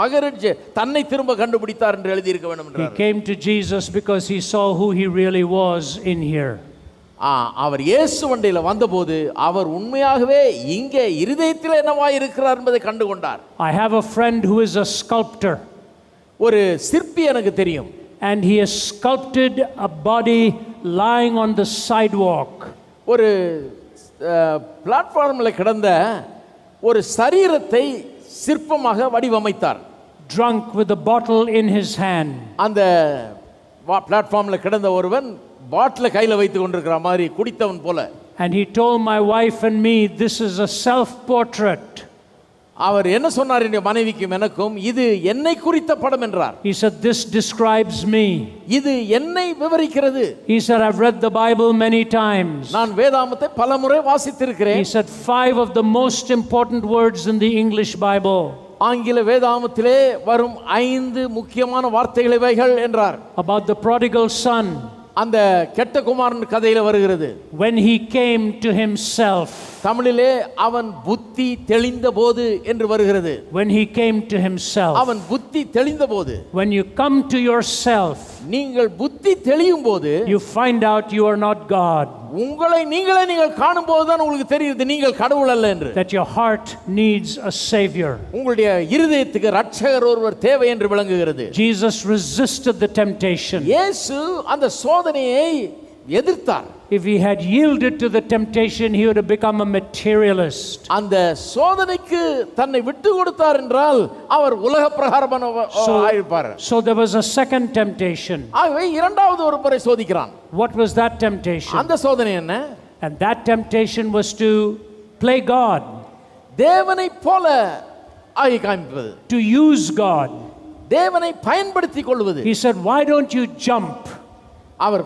மகரிட்ஜ் தன்னை திரும்ப கண்டுபிடித்தார் என்று எழுதியிருக்க வேண்டும் என்றார். He came to Jesus because he saw who he really was in here. அவர் இயேசு வண்டியில் வந்தபோது அவர் உண்மையாகவே இங்கே இருதயத்தில் என்னவா இருக்கிறார் என்பதை கண்டுகொண்டார். I have a friend who is a sculptor. ஒரு சிற்பி எனக்கு தெரியும். And he has sculpted a body lying on the sidewalk. ஒரு பிளாட்ஃபார்மில் கிடந்த ஒரு சரீரத்தை சிற்பமாக வடிவமைத்தார். Drunk with a bottle in his hand. அந்த பிளாட்ஃபார்மில் கிடந்த ஒருவன் பாட்டிலை கையில் வைத்து கொண்டிருக்கிற மாதிரி குடித்தவன் போல. And he told my wife and me this is a self portrait. அவர் என்ன சொன்னார், என் மனைவிக்கும் எனக்கும், இது என்னை குறித்த படம் என்றார். He said this describes me. இது என்னை விவரிக்கிறது. He said I've read the Bible many times. நான் வேதாகமத்தை பலமுறை வாசித்திருக்கிறேன். He said 5 of the most important words in the English Bible. ஆங்கில வேதாகமத்திலே வரும் 5 முக்கியமான வார்த்தைகள் இவைகள் என்றார். About the prodigal son. அந்த கெட்ட குமாரன் கதையில வருகிறது. When he came to himself. தமிழிலே அவன் புத்தி தெளிந்த போது என்று வருகிறது. When he came to himself. அவன் புத்தி தெளிந்த போது. When you come to yourself. நீங்கள் புத்தி தெளியும் போது you find out you are not God. உங்களை நீங்கள் காணும் போது தான் உங்களுக்கு தெரியுது நீங்கள் கடவுள் அல்ல என்று. That your heart needs a savior. உங்களுடைய இருதயத்துக்கு இரட்சகர் ஒருவர் தேவை என்று விளங்குகிறது. Jesus resisted the temptation. இயேசு அந்த சோதனையை எதிர்த்தார். If he had yielded to the temptation he would have become a materialist. அந்த சோதனைக்கு தன்னை விட்டு கொடுத்தார் என்றால் அவர் உலக பிரகாரமான ஆயிருப்பார். So there was a second temptation. ஆகவே இரண்டாவது ஒரு முறை சோதிக்கிறான். What was that temptation? அந்த சோதனை என்ன? And that temptation was to play God. தேவனை போல ஆகி காண்பிப்பது. To use God. தேவனை பயன்படுத்திக் கொள்வது. He said why don't you jump? அவர்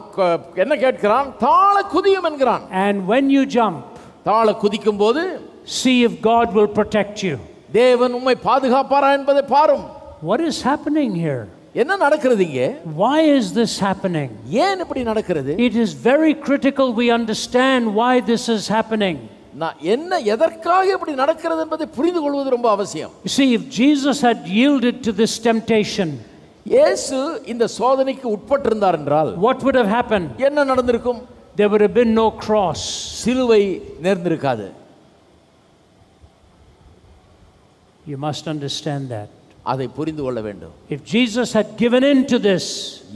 என்ன கேட்கிறான்? தாழ குதியும் என்கிறான். And when you jump, தாழ குதிக்கும் போது see if God will protect you. தேவன் உம்மை பாதுகாப்பாரா என்பதை பாரும். What is happening here? என்ன நடக்கிறது இங்கே? Why is this happening? ஏன் இப்படி நடக்கிறது? It is very critical we understand why this is happening. என்ன எதற்காக இப்படி நடக்கிறது என்பதை புரிந்து கொள்வது ரொம்ப அவசியம். You see, if Jesus had yielded to this temptation, இயேசு இந்த சோதனைக்கு உட்பட்டிருந்தார் என்றால் what would have happened? என்ன நடந்திருக்கும்? there would have been no cross. சிலுவை நேர்ந்திருக்காது. You must understand that. அதை புரிந்து கொள்ள வேண்டும். If Jesus had given in to this,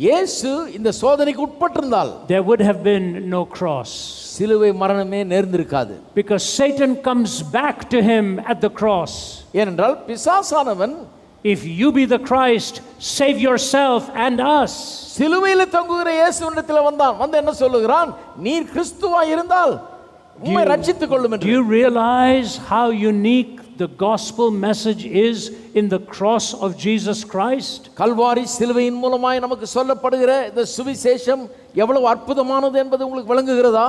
இயேசு இந்த சோதனைக்கு உட்பட்டிருந்தால் there would have been no cross. சிலுவை மரணமே நேர்ந்திருக்காது. Because Satan comes back to him at the cross. ஏனென்றால் பிசாசானவன், if you be the Christ, save yourself and us. சிலுவையில் தொங்குகிற இயேசுவிடத்தில் வந்தான். வந்து என்ன சொல்லுகிறான்? நீர் கிறிஸ்துவாய் இருந்தால் உம்மை ரட்சித்துக் கொள்ளும் என்று. Do you realize how unique the gospel message is in the cross of Jesus Christ? Kalvari சிலுவையின் மூலமாய் நமக்கு சொல்லப்படுகிற இந்த சுவிசேஷம் எவ்வளவு அற்புதமானது என்பது உங்களுக்கு விளங்குகிறதா?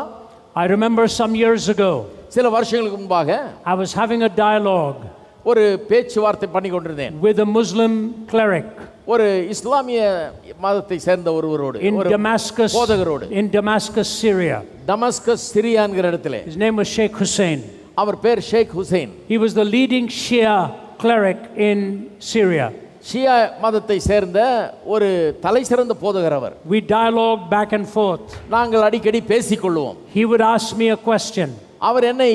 I remember some years ago, சில வருஷங்களுக்கு முன்பாக I was having a dialogue ஒரு பேச்சுவார்த்தை பண்ணி கொண்டிருந்தேன் with a Muslim cleric ஒரு இஸ்லாமிய மதத்தை சேர்ந்த ஒருவரோடு, in ஒரு Damascus, போதகரோடு. in Damascus, Syria. Damascus Syria என்கிற இடத்திலே. His name was Sheikh Hussein. அவர் பேர் ஷேக் Hussain. He was the leading Shia cleric in Syria. ஷியா மதத்தை சேர்ந்த ஒரு தலைசிறந்த போதகர் அவர். We dialogued back and forth. நாங்கள் அடிக்கடி பேசிக்கொள்வோம். He would ask me a question, அவர் என்னை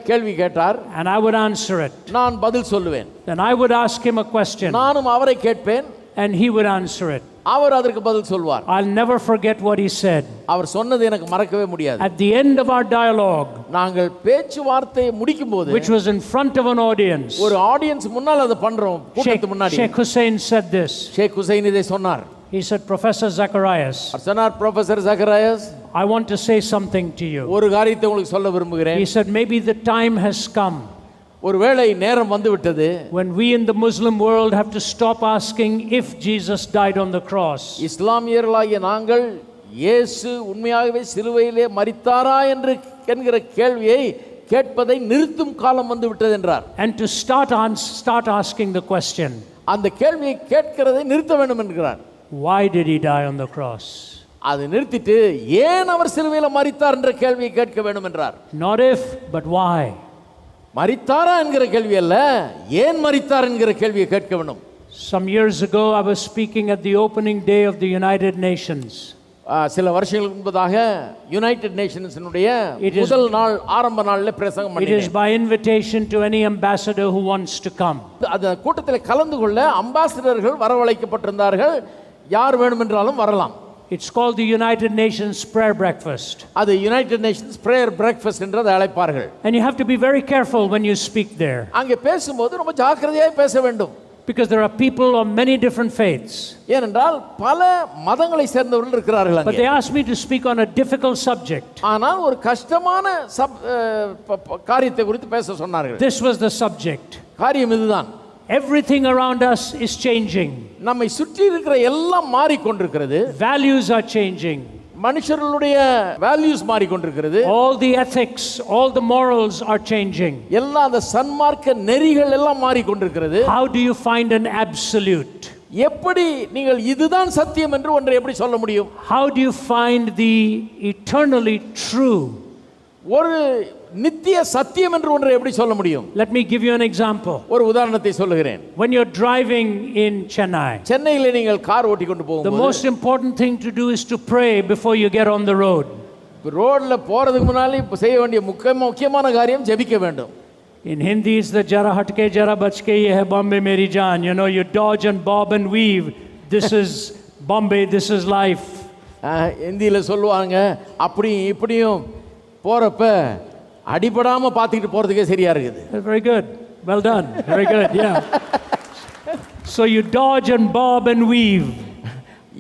கேள்வி கேட்டார், and I would answer it. நான் பதில் சொல்லுவேன். Then I would ask him a question, நானும் அவரை கேட்பேன், and he would answer it. அவர் அதற்கு பதில் சொல்வார். I'll never forget what he said. அவர் சொன்னது எனக்கு மறக்கவே முடியாது. At the end of our dialogue, நாங்கள் பேச்சுவார்த்தையை முடிக்கும்போது, which was in front of an audience, ஒரு ஆடியன்ஸ் முன்னால் அதை பண்றோம், கூட்டத்து முன்னாடி. Sheikh Hussein said this. ஷேக் ஹுசைன் இதை சொன்னார். He said, Professor Zacharias, சொன்னார், professor ஜக்கராயஸ், I want to say something to you. ஒரு காரியத்தை உங்களுக்கு சொல்ல விரும்புகிறேன். He said, maybe the time has come ஒருவேளை நேரம் வந்து விட்டது, when we in the Muslim world have to stop asking if Jesus died on the cross. இஸ்லாமியர்களாகிய நாங்கள் இயேசு உண்மையாகவே சிலுவையிலே மரித்தாரா என்று என்கிற கேள்வியை கேட்பதை நிறுத்தும் காலம் வந்து விட்டது என்றார். And to start asking the question, அந்த கேள்வியை கேட்கிறதை நிறுத்த வேண்டும் என்கிறார். why did he die on the cross? அதை நிறுத்திட்டு ஏன் அவர் சிலுவையில் மரித்தார் என்ற கேள்வியை கேட்க வேண்டும் என்றார். Not if, but why. மரித்தாரா என்கிற கேள்வி அல்ல, ஏன் மரித்தார் என்கிற கேள்வியை கேட்க வேண்டும். Some years ago I was speaking at the opening day of the United Nations. சில வருஷங்களுக்கு முன்பதாக யுனைடெட் நேஷன்ஸினுடைய முதல் நாள் ஆரம்ப நாளில் பிரசங்கம் பண்ணினேன். It is by invitation to any ambassador who wants to come. அந்த கூட்டத்தில் கலந்து கொள்ள அம்பாசிடர்கள் வரவழைக்கப்பட்டிருந்தார்கள். யார் வேண்டுமென்றாலும் வரலாம். It's called the United Nations Prayer Breakfast. அது United Nations Prayer Breakfast என்று அழைப்பார்கள். And you have to be very careful when you speak there. அங்கே பேசும்போது ரொம்ப ஜாக்கிரதையாய் பேச வேண்டும். Because there are people of many different faiths. ஏனென்றால் பல மதங்களை சேர்ந்தவர்கள் இருக்கிறார்கள் அங்கே. But they asked me to speak on a difficult subject. ஆனால் ஒரு கஷ்டமான காரியத்தை குறித்து பேச சொன்னார்கள். This was the subject. காரியம் இதுதான். Everything around us is changing. நம்மை சுற்றி இருக்கிற எல்லாம் மாறிக்கொண்டிருக்கிறது. Values are changing. மனுஷர்களுடைய values மாறிக்கொண்டிருக்கிறது. All the ethics, all the morals are changing. எல்லா அந்த சன்மார்க்க நெறிகள் எல்லாம் மாறிக்கொண்டிருக்கிறது. How do you find an absolute? எப்படி நீங்கள் இதுதான் சத்தியம் என்று ஒன்றை எப்படி சொல்ல முடியும்? How do you find the eternally true? ஒரு நித்திய சத்தியம் என்று ஒன்றை எப்படி சொல்ல முடியும்? Let me give you an example. ஒரு உதாரணத்தை சொல்லுகிறேன். When you're driving in Chennai, சென்னையிலே நீங்கள் கார் ஓட்டி கொண்டு போகும்போது, the most important thing to do is to pray before you get on the road. ரோட்ல போறதுக்கு முன்னாடி செய்ய வேண்டிய முக்கியமான காரியம் ஜெபிக்க வேண்டும். In Hindi it's the jara hatke jara bachke ye hai Bombay meri jaan. You know, you dodge and bob and weave. This is Bombay, this is life. இந்தியில சொல்லுவாங்க, அப்படி இப்படியும் போறப்ப அடிபடாம பாத்துக்கிட்டு போறதுக்கே சரியா இருக்குது. Very good. Well done. Very good. Yeah. So you dodge and bob and weave.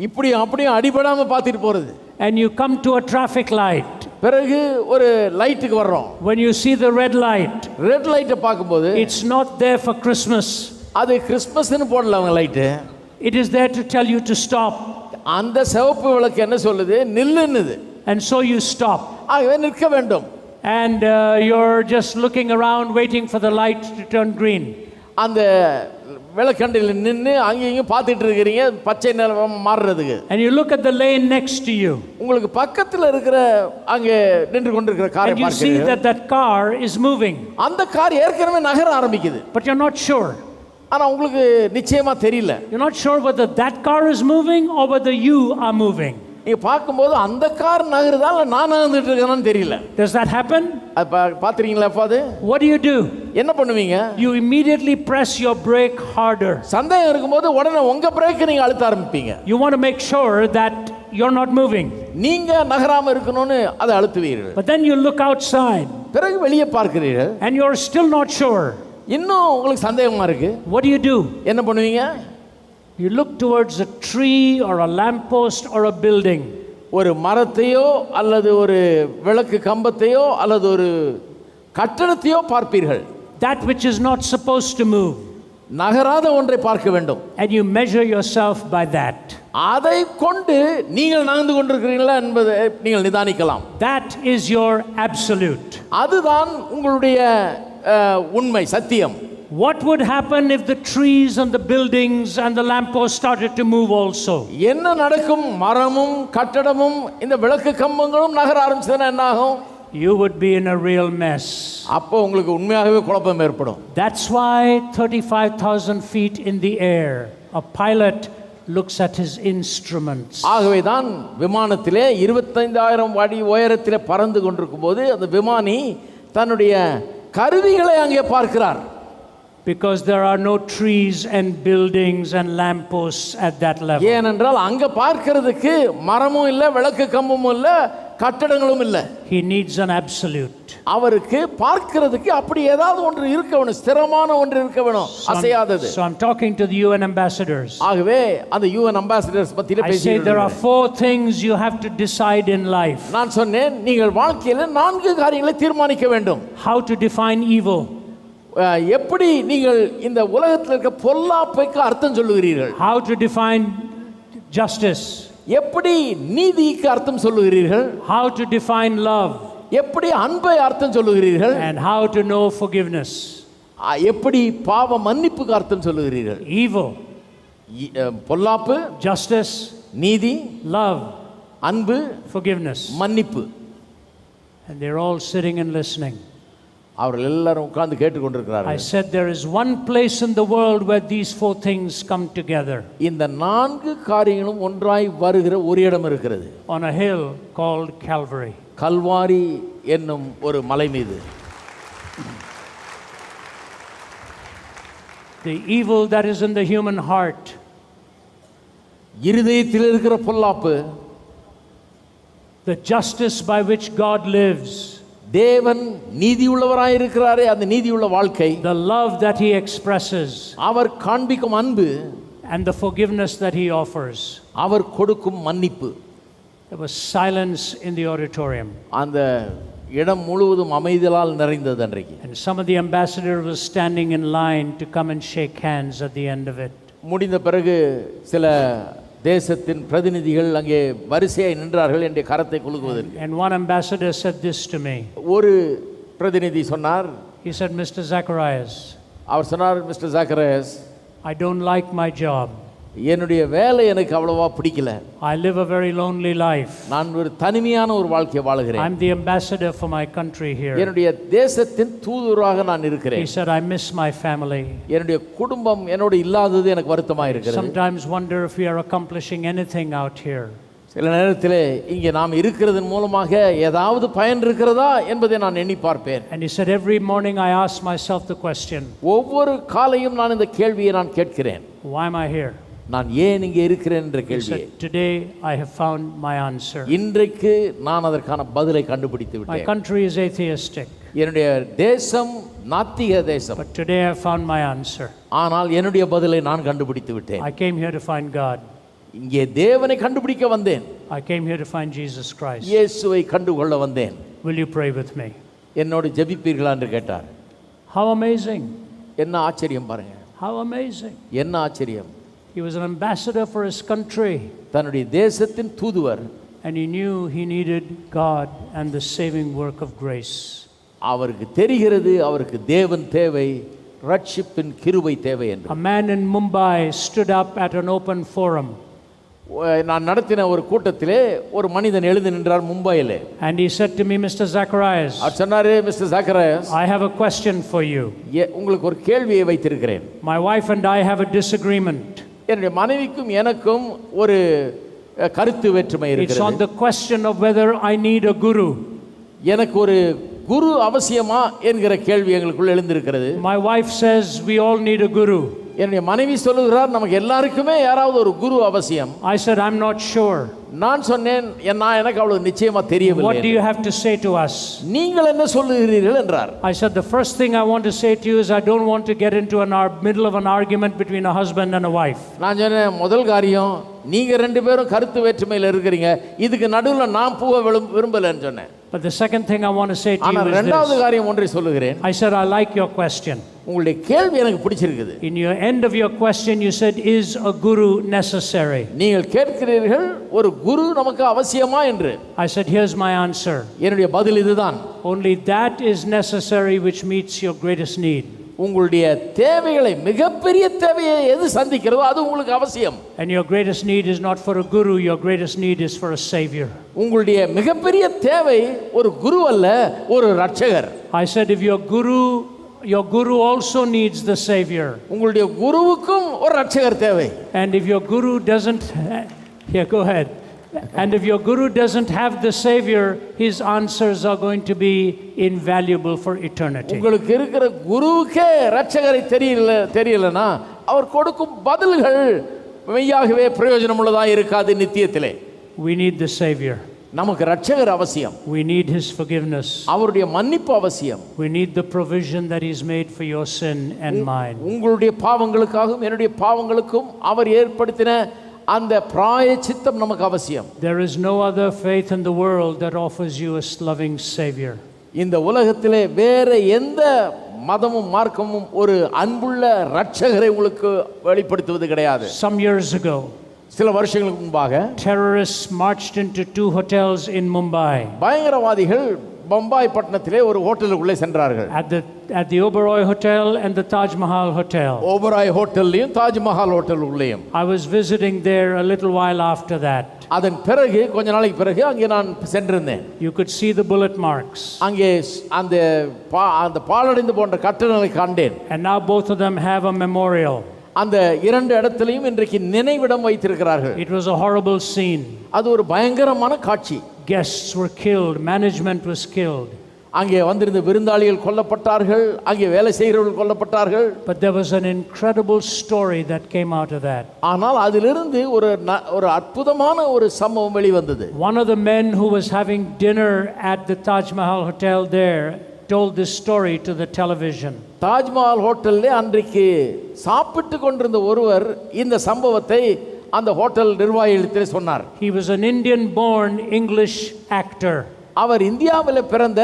இப்படி அப்படியும் அடிபடாம பாத்துட்டு போறது. And you come to a traffic light. பிறகு ஒரு லைட்டுக்கு வர்றோம். When you see the red light, red லைட்டை பார்க்கும்போது, it's not there for Christmas. அது கிறிஸ்மஸ்னு போடல அவங்க light. It is there to tell you to stop. அந்த சிவப்பு விளக்கு என்ன சொல்லுது? நில்லுன்னுது. And so you stop. ஆகவே நிற்க வேண்டும். And you're just looking around waiting for the light to turn green. அந்த விளக்கண்டில் நின்னு அங்க இங்க பார்த்துட்டு இருக்கீங்க பச்சை நிறம் மாறுறதுக்கு. And you look at the lane next to you. உங்களுக்கு பக்கத்துல இருக்கிற அங்க நின்று கொண்டிருக்கிற காரை பார்க்கிறீங்க. And you see that car is moving. அந்த கார் ஏற்கனவே நகர ஆரம்பிக்குது. But you're not sure. ஆனா உங்களுக்கு நிச்சயமா தெரியல. You're not sure whether that car is moving or whether you are moving. நீங்க பார்க்கும்போது அந்த கார் நகருதா இல்ல நான் நகர்ந்துட்டு இருக்கேன்னு தெரியல. Does that happen? பாத்துறீங்களா அது? What do? என்ன பண்ணுவீங்க? You immediately press your brake harder. சந்தேகம் இருக்கும்போது உடனே உங்க பிரேக்கை நீங்க அழுத்த ஆரம்பிப்பீங்க. You want to make sure that you're not moving. நீங்க நகராம இருக்கணும்னு அதை அழுத்துவீர்கள். But then you look outside. பிறகு வெளியே பார்க்கிறீர்கள். And you're still not sure. இன்னும் உங்களுக்கு சந்தேகமா இருக்கு. What do? என்ன பண்ணுவீங்க? You look towards a tree or a lamppost or a building. ஒரு மரத்தையோ அல்லது ஒரு விளக்கு கம்பத்தையோ அல்லது ஒரு கட்டடத்தையோ பார்ப்பீர்கள். That which is not supposed to move. நகராத ஒன்றை பார்க்க வேண்டும். And you measure yourself by that. அதை கொண்டு நீங்கள் நகர்ந்து கொண்டிருக்கிறீர்களா என்பதை நீங்கள் நிதானிக்கலாம். That is your absolute. அதுதான் உங்களுடைய உண்மை, சத்தியம். What would happen if the trees and the buildings and the lampposts started to move also? என்ன நடக்கும்? மரமும் கட்டடமும் இந்த விளக்கு கம்பங்களும் நகர ஆரம்பிச்சதுன்னா என்ன ஆகும்? You would be in a real mess. அப்போ உங்களுக்கு உண்மையாகவே குழப்பம் ஏற்படும். That's why 35,000 feet in the air, a pilot looks at his instruments. ஆகவே தான் விமானத்திலே 25,000 அடி உயரத்திலே பறந்து கொண்டிருக்கும் போது அந்த விமானி தன்னுடைய கருவிகளை அங்கே பார்க்கிறார். Because there are no trees and buildings and lampposts at that level. ஏனென்றால் அங்க பார்க்கிறதுக்கு மரமும் இல்ல, விளக்கு கம்பமும் இல்ல, கட்டடங்களும் இல்ல. He needs an absolute. அவருக்கு பார்க்கிறதுக்கு அப்படி ஏதாவது ஒன்று இருக்க வேணும், ஸ்திரமான ஒன்று இருக்க வேணும், அசையாதது. So I'm talking to the UN ambassadors. ஆகவே அந்த UN ambassadors பத்தியில பேசுகிறேன். I say there are 4 things you have to decide in life. நான் சொன்னேன் நீங்கள் வாழ்க்கையில 4 காரியங்களை தீர்மானிக்க வேண்டும். How to define evil. எப்படி நீங்கள் இந்த உலகத்தில் இருக்க பொல்லாப்புக்கு அர்த்தம் சொல்லுகிறீர்கள்? How to define justice. எப்படி நீதிக்கு அர்த்தம் சொல்லுகிறீர்கள்? How to define love. எப்படி அன்பை அர்த்தம் சொல்லுகிறீர்கள்? And how to know forgiveness. எப்படி பாவ மன்னிப்புக்கு அர்த்தம் சொல்லுகிறீர்கள்? Evil. பொல்லாப்பு, justice, நீதி, love, அன்பு, forgiveness, மன்னிப்பு. And they're all sitting and listening. அவர்கள் எல்லாரும் உட்கார்ந்து கேட்டுக்கொண்டிருக்கிறார்கள். I said there is one place in the world where these 4 things come together. இந்த 4 காரியங்களும் ஒன்றாய் வருகிற ஒரு இடம் இருக்கிறது. On a hill called Calvary. Kalvari என்னும் ஒரு மலை மீது. The evil that is in the human heart. இருதயத்தில் இருக்கிற பொல்லாப்பு. The justice by which God lives. தேவன் நீதியுள்ளவராய் இருக்கிறாரே அந்த நீதியுள்ள வாழ்க்கை. The love that he expresses. அவர் காண்பிக்கும் அன்பு. And the forgiveness that he offers. அவர் கொடுக்கும் மன்னிப்பு. There was silence in the auditorium. அந்த இடம் முழுவதும் அமைதியால் நிறைந்தது அன்றைக்கு. And some of the ambassadors were standing in line to come and shake hands at the end of it. முடிந்த பிறகு சில தேசத்தின் பிரதிநிதிகள் அங்கே வரிசையாய் நின்றார்கள் என்னுடைய கரத்தை குலுக்குவதற்கு. And one ambassador said this to me. ஒரு பிரதிநிதி சொன்னார். He said, Mr. Zacharias. அவர் சொன்னார், Mr. Zacharias, I don't like my job. என்னுடைய வேலை எனக்கு அவ்வளவா பிடிக்கல. I live a very lonely life. நான் ஒரு தனிமையான ஒரு வாழ்க்கை வாழுகிறேன். I'm the ambassador for my country here. என்னுடைய தேசத்தின் தூதுவராக நான் இருக்கிறேன். He said, I miss my family. என்னுடைய குடும்பம் என்னோடு இல்லாதது எனக்கு வருத்தமா இருக்கிறது. Sometimes wonder if we are accomplishing anything out here. சில நேரத்திலே இங்கே நாம் இருக்கிறதன் மூலமாக ஏதாவது பயன் இருக்கிறதா என்பதை நான் எண்ணி பார்ப்பேன். And he said, every morning I ask myself the question. ஒவ்வொரு காலையும் நான் இந்த கேள்வியை நான் கேட்கிறேன். Why am I here? நான் ஏன் இங்கே இருக்கிறேன் என்ற கேள்வி. Today I have found my answer. இன்றைக்கு நான் அதற்கான பதிலை கண்டுபிடித்து விட்டேன். My country is atheistic. என்னுடைய தேசம் நாத்திக தேசம். But today I found my answer. ஆனால் என்னுடைய பதிலை நான் கண்டுபிடித்து விட்டேன். I came here to find God. இங்கே தேவனை கண்டுபிடிக்க வந்தேன். I came here to find Jesus Christ. இயேசுவை கண்டுகொள்ள வந்தேன். Will you pray with me? என்னோடு ஜெபிப்பீர்களா என்று கேட்டார். How amazing. என்ன ஆச்சரியம் பாருங்க. How amazing. என்ன ஆச்சரியம். He was an ambassador for his country. தன்னுடைய தேசத்தின் தூதுவர். And he knew he needed God and the saving work of grace. அவருக்கு தெரிகிறது அவருக்கு தேவன் தேவை, ரட்சிப்பின் கிருபை தேவை என்று. A man in Mumbai stood up at an open forum. நான் நடத்தின ஒரு கூட்டத்திலே ஒரு மனிதன் எழுந்து நின்றார் மும்பையிலே. And he said to me, Mr. Zacharias, அவர் சொன்னாரு, Mr. Zacharias, I have a question for you. உங்களுக்கு ஒரு கேள்வியை வைத்திருக்கிறேன். My wife and I have a disagreement. என்னுடைய மனைவிக்கும் எனக்கும் ஒரு கருத்து வேற்றுமை It's on இருக்கிறது. the question of whether I need a guru. எனக்கு ஒரு குரு அவசியமா என்கிற கேள்வி எங்களுக்குள்ள எழுந்திருக்கிறது. My wife says we all need a guru. என்னுடைய மனைவி சொல்லுகிறார் நமக்கு எல்லாருக்குமே யாராவது ஒரு குரு அவசியம். I said I'm not sure. நான் சொன்னேன் எனக்கு அவ்வளவு நிச்சயமா தெரியவில்லை. What do you have to say to us? நீங்கள் என்ன சொல்லுகிறீர்கள் என்றார். I said the first thing I want to say to you is I don't want to get into middle of an argument between a husband and a wife. நான் சொன்னேன் முதல் காரியம் நீங்க ரெண்டு பேரும் கருத்து வேற்றுமையில இருக்கிறீங்க, இதுக்கு நடுவுல நான் பூவ விரும்பலன்னு சொன்னேன். But the second thing I want to say to you is இரண்டாவது காரியம் ஒன்றை சொல்லுகிறேன். I said I like your question. உங்களுடைய கேள்வி எனக்கு பிடிச்சிருக்குது. In your end of your question you said is a guru necessary? நீங்கள் கேட்கிறீர்கள் ஒரு குரு நமக்கு அவசியமா என்று. I said here's my answer. என்னுடைய பதில் இதுதான். Only that is necessary which meets your greatest need. உங்களுடைய தேவைகளை மிகப்பெரிய தேவையை எது சந்திக்கிறதோ அது உங்களுக்கு அவசியம். And your greatest need is not for a guru, your greatest need is for a savior. உங்களுடைய மிகப்பெரிய தேவை ஒரு குரு அல்ல, ஒரு ரட்சகர். I said if your guru also needs the savior. உங்களுடைய குருவுக்கும் ஒரு ரட்சகர் தேவை. And if your guru doesn't here go ahead. And if your guru doesn't have the savior, his answers are going to be invaluable for eternity. உங்களுக்கு இருக்கிற குருவுக்கே ரட்சகரை தெரியலனா அவர் கொடுக்கும் பதில்கள் மெய்யாகவே பிரயோஜனமுள்ளதா இருக்காது நித்தியத்திலே. We need the savior. நமக்கு ரட்சகர் அவசியம். We need his forgiveness. அவருடைய மன்னிப்பு அவசியம். We need the provision that he's made for your sin and mine. உங்களுடைய பாவங்களுக்காகவும் என்னுடைய பாவங்களுக்கும் அவர் ஏற்படுத்தின அந்த பிராயச்சித்தம் நமக்கு அவசியம். There is no other faith in the world that offers you a loving savior. இந்த உலகத்திலே வேற எந்த மதமும் மார்க்கமும் ஒரு அன்புள்ள ரட்சகரை உங்களுக்கு வெளிப்படுத்துவது கிடையாது. Some years ago, சில வருஷங்களுக்கு முன்பாக terrorists marched into 2 hotels in Mumbai. பயங்கரவாதிகள் பம்பாய் பட்டணத்திலே ஒரு ஹோட்டலுக்குள்ளே சென்றார்கள். At the Oberoi Hotel and the Taj Mahal Hotel. Oberoi ஹோட்டல்லையும் Taj Mahal ஹோட்டலுக்குள்ளேயும். I was visiting there a little while after that. அதன் பிறகு கொஞ்ச நாளைக்கு பிறகு அங்கே நான் சென்றிருந்தேன். You could see the bullet marks. அங்கே அந்த பாழடைந்து போன்ற கட்டடங்களை கண்டேன். And now both of them have a memorial. அந்த இரண்டு இடத்திலையும் இன்றைக்கு நினைவிடம் வைத்திருக்கிறார்கள். It was a horrible scene. அது ஒரு பயங்கரமான காட்சி. Guests were killed, management was killed. அங்கே வந்திருந்த விருந்தாளிகள் கொல்லப்பட்டார்கள், அங்கே வேலை செய்கிறவர்கள் கொல்லப்பட்டார்கள். But there was an incredible story that came out of that. ஆனால் அதிலிருந்து ஒரு அற்புதமான ஒரு சம்பவம் வெளிவந்தது. One of the men who was having dinner at the Taj Mahal Hotel there told this story to the television. Taj Mahal ஹோட்டல்ல அன்றைக்கு சாப்பிட்டு கொண்டிருந்த ஒருவர் இந்த சம்பவத்தை அந்த ஹோட்டல் நிர்வாகிகளிடத்தில் சொன்னார். He was an Indian born English actor. அவர் இந்தியாவில் பிறந்த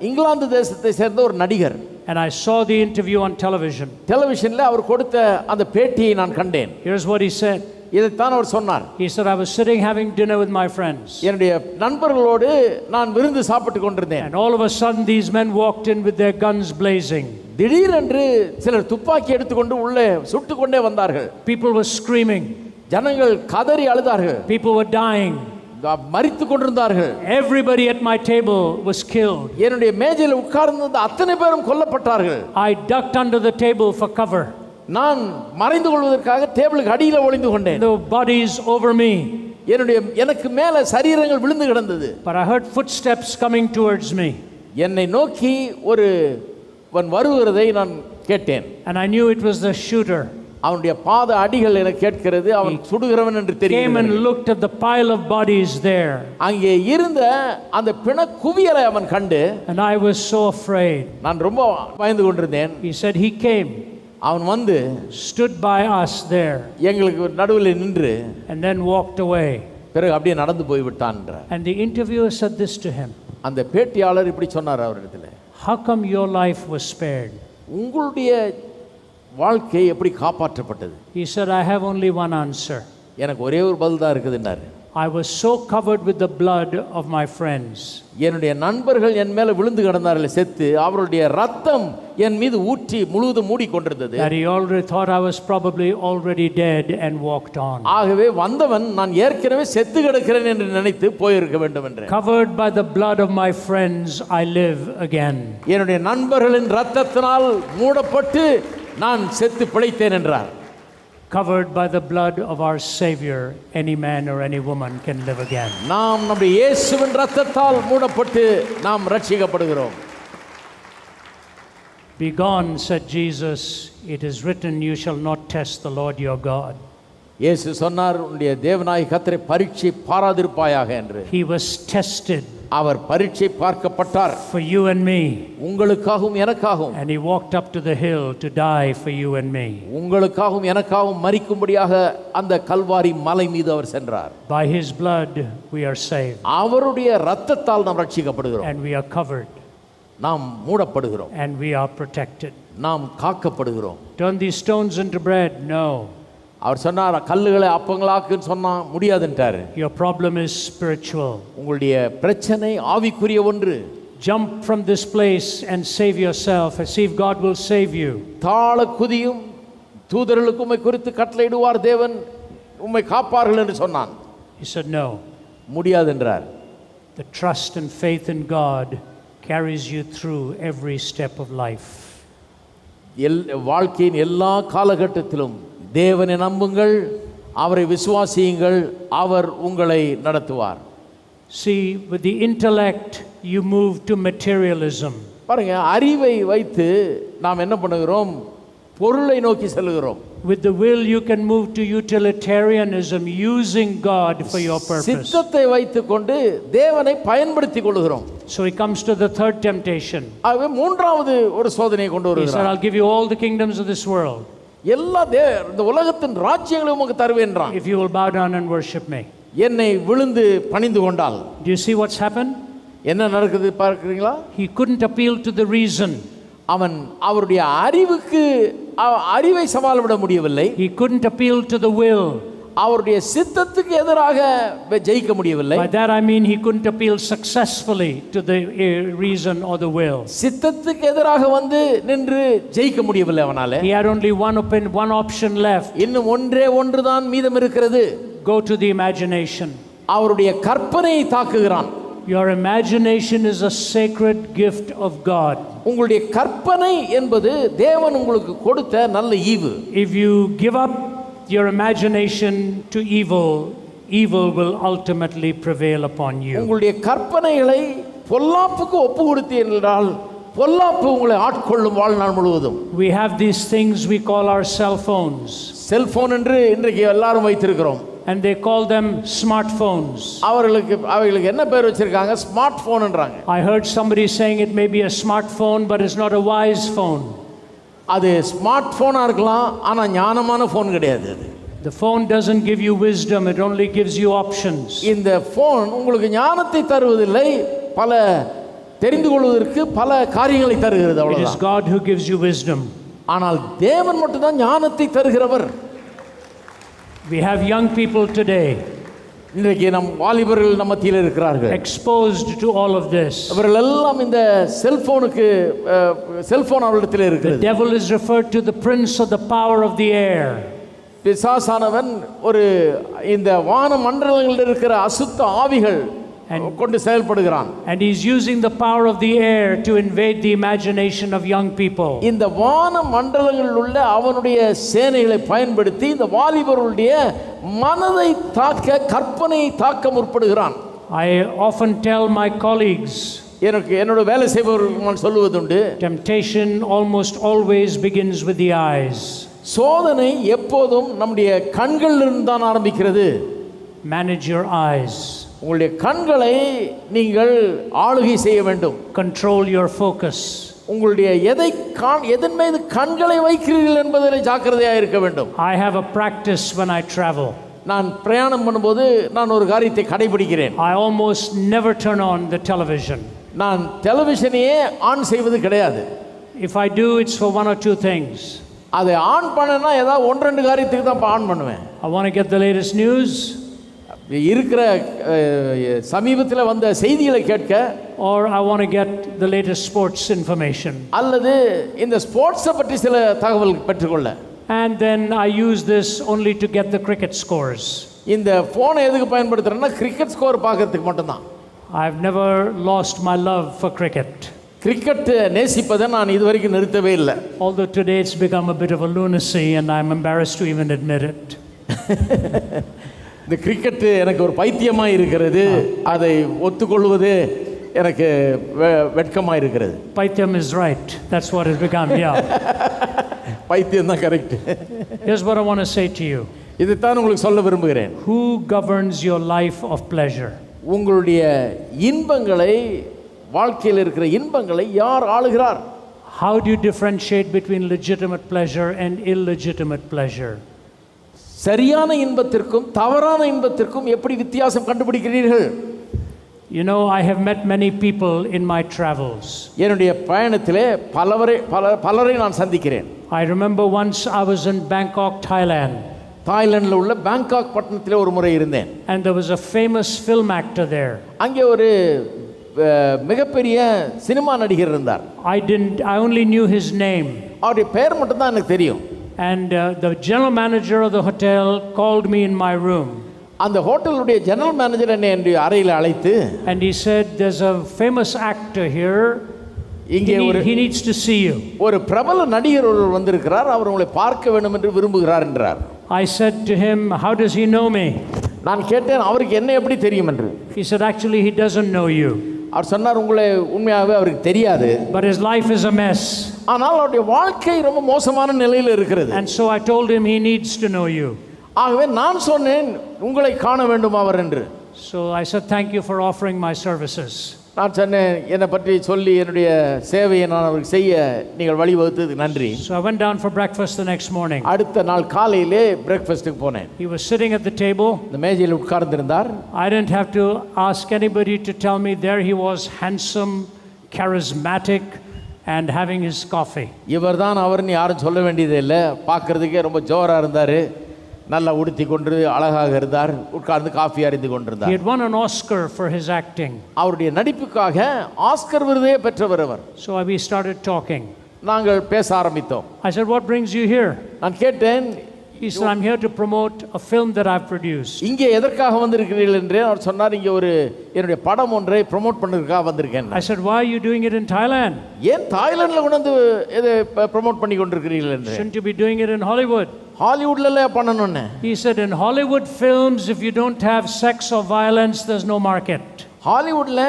இங்கிலாந்து தேசத்தை சேர்ந்த ஒரு நடிகர். And I saw the interview on television. டெலிவிஷன்ல அவர் கொடுத்த அந்த பேட்டியை நான் கண்டேன். Here's what he said. இதைத்தான் அவர் சொன்னார். He said I was sitting having dinner with my friends. என்னுடைய நண்பர்களோடு நான் விருந்து சாப்பிட்டு கொண்டிருந்தேன். And all of a sudden these men walked in with their guns blazing. திடீரென்று சிலர் துப்பாக்கி எடுத்துக்கொண்டு உள்ளே சுட்டு கொண்டே வந்தார்கள். People were screaming. ஜனங்கள் கதறி அழுதார்கள். People were dying. மரித்து கொண்டிருந்தார்கள். Everybody at my table was killed. என்னுடைய மேஜையில் உட்கார்ந்திருந்த அத்தனை பேரும் கொல்லப்பட்டார்கள். I ducked under the table for cover. நான் மறைந்து கொள்வதற்காக டேபிளுக்கு அடியில ஒளிந்து கொண்டேன். The bodies over me. எனக்கு மேல சரீரங்கள் விழுந்து கிடந்தது. But I heard footsteps coming towards me. என்னை நோக்கி ஒருவன் வருகிறதை நான் கேட்டேன். And I knew it was the shooter. அவனுடைய பாத அடிகள் எனக்கு கேட்கிறது. அவன் சுடுகிறவன் என்று தெரியும். Came and looked at the pile of bodies there. அங்கே இருந்த அந்த பிண குவியலை அவன் கண்டு. And I was so afraid. நான் ரொம்ப பயந்து கொண்டிருந்தேன். He said he came. அவன் வந்து stood by us there. எங்களுக்கு நடுவில் நின்று and then walked away. பிறகு அப்படியே நடந்து போய் விட்டான்ன்றார். And the interviewer said this to him. அந்த பேட்டியாளர் இப்படி சொன்னார் அவரிடத்தில். How come your life was spared? உங்களுடைய வாழ்க்கை எப்படி காப்பாற்றப்பட்டது? He said I have only one answer. எனக்கு ஒரே ஒரு பதில் தான் இருக்குதுன்னாரு. I was so covered with the blood of my friends. என்னுடைய நண்பர்கள் என் மேல விழுந்து கிடந்தார்கள் செத்து, அவருடைய ரத்தம் என் மீது ஊற்றி முழுவதும் மூடி கொண்டிருந்தது. That he already thought I was probably already dead and walked on. ஆகவே வந்தவன் நான் ஏற்கனவே செத்து கிடக்கிறேன் என்று நினைத்து போயிருக்க வேண்டும் என்று. Covered by the blood of my friends I live again. என்னுடைய நண்பர்களின் ரத்தத்தினால் மூடப்பட்டு நான் செத்து பிழைத்தேன் என்றார். covered by the blood of our Savior, any man or any woman can live again. நாம் நம்முடைய இயேசுவின் இரத்தத்தால் மூடப்பட்டு நாம் ரட்சிக்கப்படுகிறோம். Be gone, said Jesus. It is written, you shall not test the Lord your God. இயேசு சொன்னார், உன்னுடைய தேவனாகிய கர்த்தரை பரீட்சை பாராதிருப்பாயாக என்று. He was tested. அவர் பரீட்சை பார்க்கப்பட்டார். For you and me. உங்களுக்காகவும் எனக்காகவும். And he walked up to the hill to die for you and me. உங்களுக்காகவும் எனக்காகவும் மரிக்கும்படியாக அந்த கல்வாரி மலை மீது அவர் சென்றார். By his blood we are saved. அவருடைய இரத்தத்தால் நாம் ரட்சிக்கப்படுகிறோம். And we are covered. நாம் மூடப்படுகிறோம். And we are protected. நாம் காக்கப்படுகிறோம். Turn these stones into bread. No. அவர் சொன்னார், கல்லுகளை அப்பங்களாக்குன்னு சொன்னா முடியாதுன்றாரு. Your problem is spiritual. உங்களுடைய பிரச்சனை ஆவிக்குரிய ஒன்று. Jump from this place and save yourself and see if God will save you. தாழ குதியும், தூதர்களுக்கு உம்மை குறித்து கட்டளையிடுவார் தேவன், உம்மை காப்பார்கள் என்று சொன்னான். He said no. முடியாதுன்றார். The trust and faith in God carries you through every step of life. வாழ்க்கையின் எல்லா காலகட்டத்திலும் தேவனை நம்புங்கள், அவரை விசுவாசியுங்கள், அவர் உங்களை நடத்துவார். See, with the intellect you move to materialism. பாருங்க, அறிவை வைத்து நாம் என்ன பண்ணுகிறோம்? பொருளை நோக்கி செல்கிறோம். With the will you can move to utilitarianism, using God for your purpose. சித்தத்தை வைத்துக்கொண்டு தேவனை பயன்படுத்திக் கொள்கிறோம். So he comes to the third temptation. ஆகவே மூன்றாவது ஒரு சோதனையை கொண்டு He said, வருகிறார். I'll give you all the kingdoms of this world. எல்லா இந்த உலகத்தின் ராஜ்யங்களை உமக்கு தருவேன்றான். If you will bow down and worship me. என்னை விழுந்து பணிந்து கொண்டால். Do you see what's happened? என்ன நடக்குது பார்க்கிறீங்களா? He couldn't appeal to the reason. அவன் அவருடைய அறிவை சவால் விட முடியவில்லை. He couldn't appeal to the will. அவருடைய சித்தத்துக்கு எதிராக ஜெயிக்க முடியவில்லை. By that I mean he couldn't appeal successfully to the reason or the will. சித்தத்துக்கு எதிராக வந்து நின்று ஜெயிக்க முடியவில்லை அவனால. He had only one option left. இன்னும் ஒன்றுதான் மீதம் இருக்கிறது. Go to the imagination. அவருடைய கற்பனையை தாக்குகிறான். Your imagination is a sacred gift of God. உங்களுடைய கற்பனை என்பது தேவன் உங்களுக்கு கொடுத்த நல்ல ஈவு. If you give up your imagination to evil, evil will ultimately prevail upon you. உங்களுடைய கற்பனைகளை பொல்லாப்புக்கு ஒப்பு கொடுத்தீர்கள் என்றால் பொல்லாப்பு உங்களை ஆட்கொள்ளும் வாழ்நாள் முழுவதும். We have these things we call our cell phones. Cellphone என்று இன்றைக்கு எல்லாரும் வைத்திருக்கிறோம். And they call them smartphones. அவைகளுக்கு என்ன பேர் வச்சிருக்காங்க? Smart போன்ன்றாங்க. I heard somebody saying it may be a smartphone but it's not a wise phone. அது smart போனா இருக்கலாம், ஆனா ஞானமான போன் கிடையாது அது. The phone doesn't give you wisdom, it only gives you options. இந்த போன் உங்களுக்கு ஞானத்தை தருவதில்லை, பல தெரிந்து கொள்வதற்கு பல காரியங்களை தருகிறது, It அவ்வளவுதான். is God who gives you wisdom. ஆனால் தேவன் மட்டும் தான் ஞானத்தை தருகிறவர். We have young people today இன்றைக்கு நம் வாலிபர்கள் நம்ம மத்தியில் இருக்கிறார்கள், exposed to all of this. அவர்கள் எல்லாம் இந்த செல்போன் அவர்களிடத்தில் The இருக்கிறது. devil is referred to the prince of the power of the air. பிசாசானவன் ஒரு இந்த வான மண்டலங்களில் இருக்கிற அசுத்த ஆவிகள் கொண்டு செயல்படுகிறான். And he's using the power of the air to invade the imagination of young people. இந்த வான மண்டலங்களில் உள்ள அவனுடைய சேனைகளை பயன்படுத்தி இந்த வாலிபர்களுடைய மனதை தாக்க, கற்பனையை தாக்க முற்படுகிறான். I often tell my colleagues, என்னோட வேலை செய்பவர்களுக்கு நான் சொல்லுவதுண்டு, temptation almost always begins with the eyes. சோதனை எப்போதும் நம்முடைய கண்களிலிருந்து தான் ஆரம்பிக்கிறது. Manage your eyes. உங்களுடைய கண்களை நீங்கள் ஆளுகை செய்ய வேண்டும். Control your focus. உங்களுடைய எதன் மீது கண்களை வைக்கிறீர்கள் என்பதில் ஜாக்கிரதையாக இருக்க வேண்டும். I have a practice when I travel. நான் பிரயாணம் பண்ணும்போது நான் ஒரு காரியத்தை கடைபிடிக்கிறேன். I almost never turn on the television. நான் டெலிவிஷனையே ஆன் செய்வது கிடையாது. If I do, it's for one or two things. அதை ஆன் பண்ணனா ஏதாவது ஒன்று ரெண்டு காரியத்துக்கு தான் ஆன் பண்ணுவேன். I want to get the latest news. இருக்கிற சமீபத்தில் வந்த செய்திகளை கேட்க, or I want to get the latest sports information. அல்லது இந்த ஸ்போர்ட்ஸை பற்றி சில தகவல் பெற்றுக்கொள்ள. And then I use this only to get the cricket scores. இந்த போனை எதுக்கு பயன்படுத்துறேன்னா கிரிக்கெட் ஸ்கோர் பார்க்கிறதுக்கு மட்டும்தான். I've never lost my love for cricket. Cricket நேசிப்பதை நான் இதுவரைக்கும் நிறுத்தவே இல்லை. Although today it's become a bit of a lunacy and I'm embarrassed to even admit it. இந்த கிரிக்கெட் எனக்கு ஒரு பைத்தியமாக இருக்கிறது, அதை ஒத்துக்கொள்வது எனக்கு வெட்கமாக இருக்கிறது. Paityam is right. That's what it's become. Yeah. பைத்தியம் தான் correct. Here's what I want to say to you. இதைத்தான் உங்களுக்கு சொல்ல விரும்புகிறேன். Who governs your life of pleasure? உங்களுடைய இன்பங்களை, வாழ்க்கையில் இருக்கிற இன்பங்களை யார் ஆளுகிறார்? How do you differentiate between legitimate pleasure and illegitimate pleasure? சரியான இன்பத்திற்கும் தவறான இன்பத்திற்கும் எப்படி வித்தியாசம் கண்டுபிடிக்கிறீர்கள்? You know, I have met many people in my travels. என்னுடைய பயணத்திலே பலரை நான் சந்திக்கிறேன். I remember once I was in Bangkok, Thailand. தாய்லாந்தில் உள்ள பேங்காக் பட்டணத்திலே ஒரு முறை இருந்தேன். And there was a famous film actor there. அங்கே ஒரு மிகப்பெரிய சினிமா நடிகர் இருந்தார். I only knew his name. அவருடைய பெயர் மட்டும் தான் எனக்கு தெரியும். And the general manager of the hotel called me in my room. அந்த ஹோட்டலுடைய ஜெனரல் மேனேஜர் என்னை என்னுடைய அறையில் அழைத்து, and he said, there's a famous actor here, he needs to see you. ஒரு பிரபல நடிகர் ஒருவர் வந்திருக்கிறார், அவர் உங்களை பார்க்க வேண்டும் என்று விரும்புகிறார் என்றார். I said to him, how does he know me? நான் கேட்டேன், அவருக்கு என்ன எப்படி தெரியும் என்று. He said, actually he doesn't know you. அவர் சொன்னார், உங்களை உண்மையாகவே அவருக்கு தெரியாது. But his life is a mess. ஆனால் அவருடைய வாழ்க்கை ரொம்ப மோசமான நிலையில் இருக்கிறது. And so I told him he needs to know you. ஆகவே நான் சொன்னேன், உங்களை காண வேண்டும் அவர் என்று. So I said, thank you for offering my services. நான் சொன்னேன், என்னை பற்றி சொல்லி என்னுடைய சேவையை நான் அவருக்கு செய்ய நீங்கள் வழிவகுத்ததுக்கு நன்றி. So I went down for breakfast the next morning. அடுத்த நாள் காலையிலே பிரேக்ஃபாஸ்ட்டுக்கு போனேன். He was sitting at the table. இந்த மேஜையில் உட்கார்ந்திருந்தார். I didn't have to ask anybody to tell me. There he was, handsome, charismatic and having his coffee. இவர்தான் அவர்னு யாரும் சொல்ல வேண்டியதே இல்லை. பார்க்கறதுக்கே ரொம்ப ஜோரா இருந்தார், நல்லா உடுத்தி கொண்டு அழகாக இருந்தார், உட்கார்ந்து காஃபி அருந்தி கொண்டிருந்தார். He had won an Oscar for his acting. அவருடைய நடிப்புக்காக ஆஸ்கர் விருதே பெற்றவர் அவர். So we started talking. நாங்கள் பேச ஆரம்பித்தோம். I said, what brings you here? நான் கேட்டேன். He said, I'm here to promote a film that I've produced. இங்கே எதற்காக வந்திருக்கிறீர்கள் என்று அவர் சொன்னார். இங்கே ஒரு என்னுடைய படம் ஒன்றை ப்ரோமோட் பண்ணுறதுக்காக வந்திருக்கேன். I said, why are you doing it in Thailand? ஏன் தாய்லாந்தில் கொண்டு வந்து இதை ப்ரோமோட் பண்ணி கொண்டிருக்கிறீர்கள் என்று. Shouldn't you be doing it in Hollywood? ஹாலிவுட்ல பண்ணணும்னு. He said, in Hollywood films, if you don't have sex or violence, there's no market. ஹாலிவுட்ல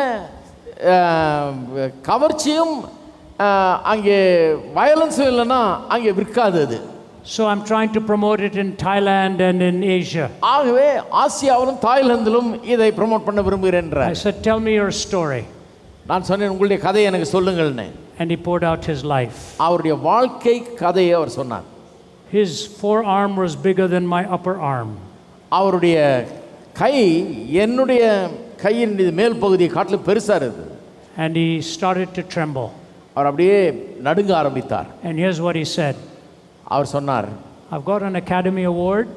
கவர்ச்சியும் அங்கே வயலன்ஸும் இல்லைன்னா அங்கே விற்காது அது. So I'm trying to promote it in Thailand and in Asia. ஆகவே ஆசியாவிலும் தாய்லாந்திலும் இதை promote பண்ண விரும்புகிறேன் என்றார். I said, tell me your story. நான் சொன்னேன், உங்களுடைய கதையை எனக்கு சொல்லுங்கள்னு. And he poured out his life. அவருடைய வாழ்க்கை கதையை அவர் சொன்னார். His forearm was bigger than my upper arm. அவருடைய கை என்னுடைய கையின் மேல் பகுதியை காட்டிலும் பெருசா இருந்தது. And he started to tremble. அவர் அப்படியே நடுங்க ஆரம்பித்தார். And here's what he said. அவர் சொன்னார், I've got an Academy Award.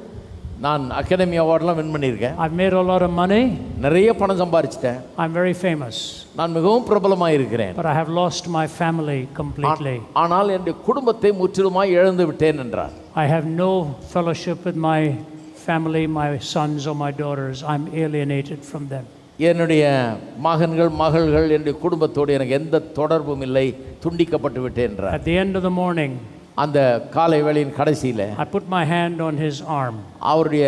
நான் அகாடமி அவார்ட்லாம் வின் பண்ணியிருக்கேன். I've made a lot of money. நிறைய பணம் சம்பாதிச்சிட்டேன். I'm very famous. நான் மிகவும் பிரபலமாக இருக்கிறேன். But I have lost my family completely. ஆனால் என்னுடைய குடும்பத்தை முற்றிலுமாய் இழந்து விட்டேன் என்றார். I have no fellowship with my family, my sons or my daughters. I'm alienated from them. என்னுடைய மகன்கள் மகள்கள் என்னுடைய குடும்பத்தோடு எனக்கு எந்த தொடர்பும் இல்லை, துண்டிக்கப்பட்டு விட்டேன் என்றார். At the end of the morning, அந்த காலை வேளையின் கடைசியில் I put my hand on his arm. அவருடைய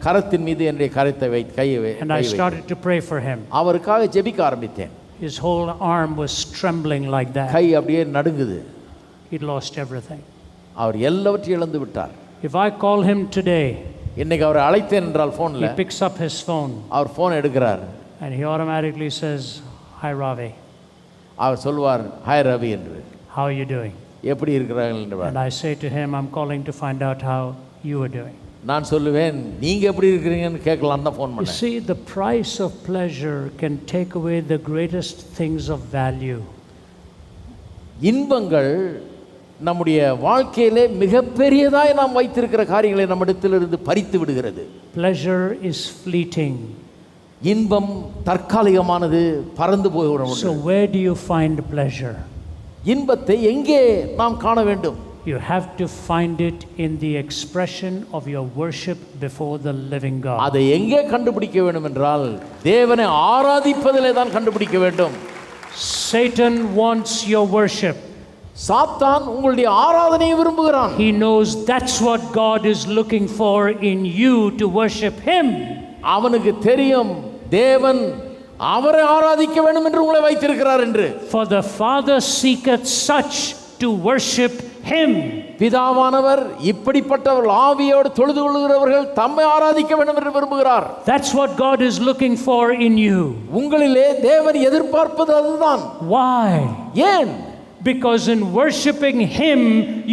கரத்தின் மீது என்னுடைய கரத்தை கையை and I started to pray for him. அவருக்காக ஜெபிக்க ஆரம்பித்தேன். His whole arm was trembling like that. கை அப்படியே நடுங்குது. He'd lost everything. அவர் எல்லாவற்றையும் இழந்து விட்டார். If I call him today, இன்னைக்கு அவரை அழைத்தேன் என்றால் போன்ல, he picks up his phone. Our phone எடுக்கிறார். And he automatically says, hi Ravi. அவர் சொல்வார், ஹாய் ரவி என்று. How are you doing? எப்படி இருக்கிறார்கள் என்று. And I say to him, I'm calling to find out how you are doing. நான் சொல்லுவேன், நீங்க எப்படி இருக்கிறீங்கன்னு கேட்கலாம் தான் ஃபோன் You பண்ணேன். see, the price of pleasure can take away the greatest things of value. இன்பங்கள் நம்முடைய வாழ்க்கையிலே மிகப்பெரியதாய் நாம் வைத்திருக்கிற காரியங்களை நம்மிடத்திலிருந்து பறித்து விடுகிறது. Pleasure is fleeting. இன்பம் தற்காலிகமானது, பறந்து போய்விடும். So where do you find pleasure? இன்பத்தை எங்கே நாம் காண வேண்டும்? You have to find it in the expression of your worship before the living God. அதை எங்கே கண்டுபிடிக்க வேண்டும் என்றால் தேவனை ஆராதிப்பதிலே தான் கண்டுபிடிக்க வேண்டும். Satan wants your worship. சாத்தான் உங்களுடைய ஆராதனையை விரும்புகிறான். He knows that's what God is looking for in you to worship him. அவனுக்கு தெரியும் தேவன் அவரை ஆராதிக்க வேண்டும் என்று உங்களை வைத்திருக்கிறார் என்று. For the Father seeketh such to worship him. பிதாவானவர் இப்படிப்பட்டவர்கள் ஆவியோடு தொழுது கொள்கிறவர்கள் தம்மை ஆராதிக்க வேண்டும் என்று விரும்புகிறார். That's what God is looking for in you. உங்களிலே தேவன் எதிர்பார்ப்பது அதுதான். Why? ஏன்? Because in worshiping him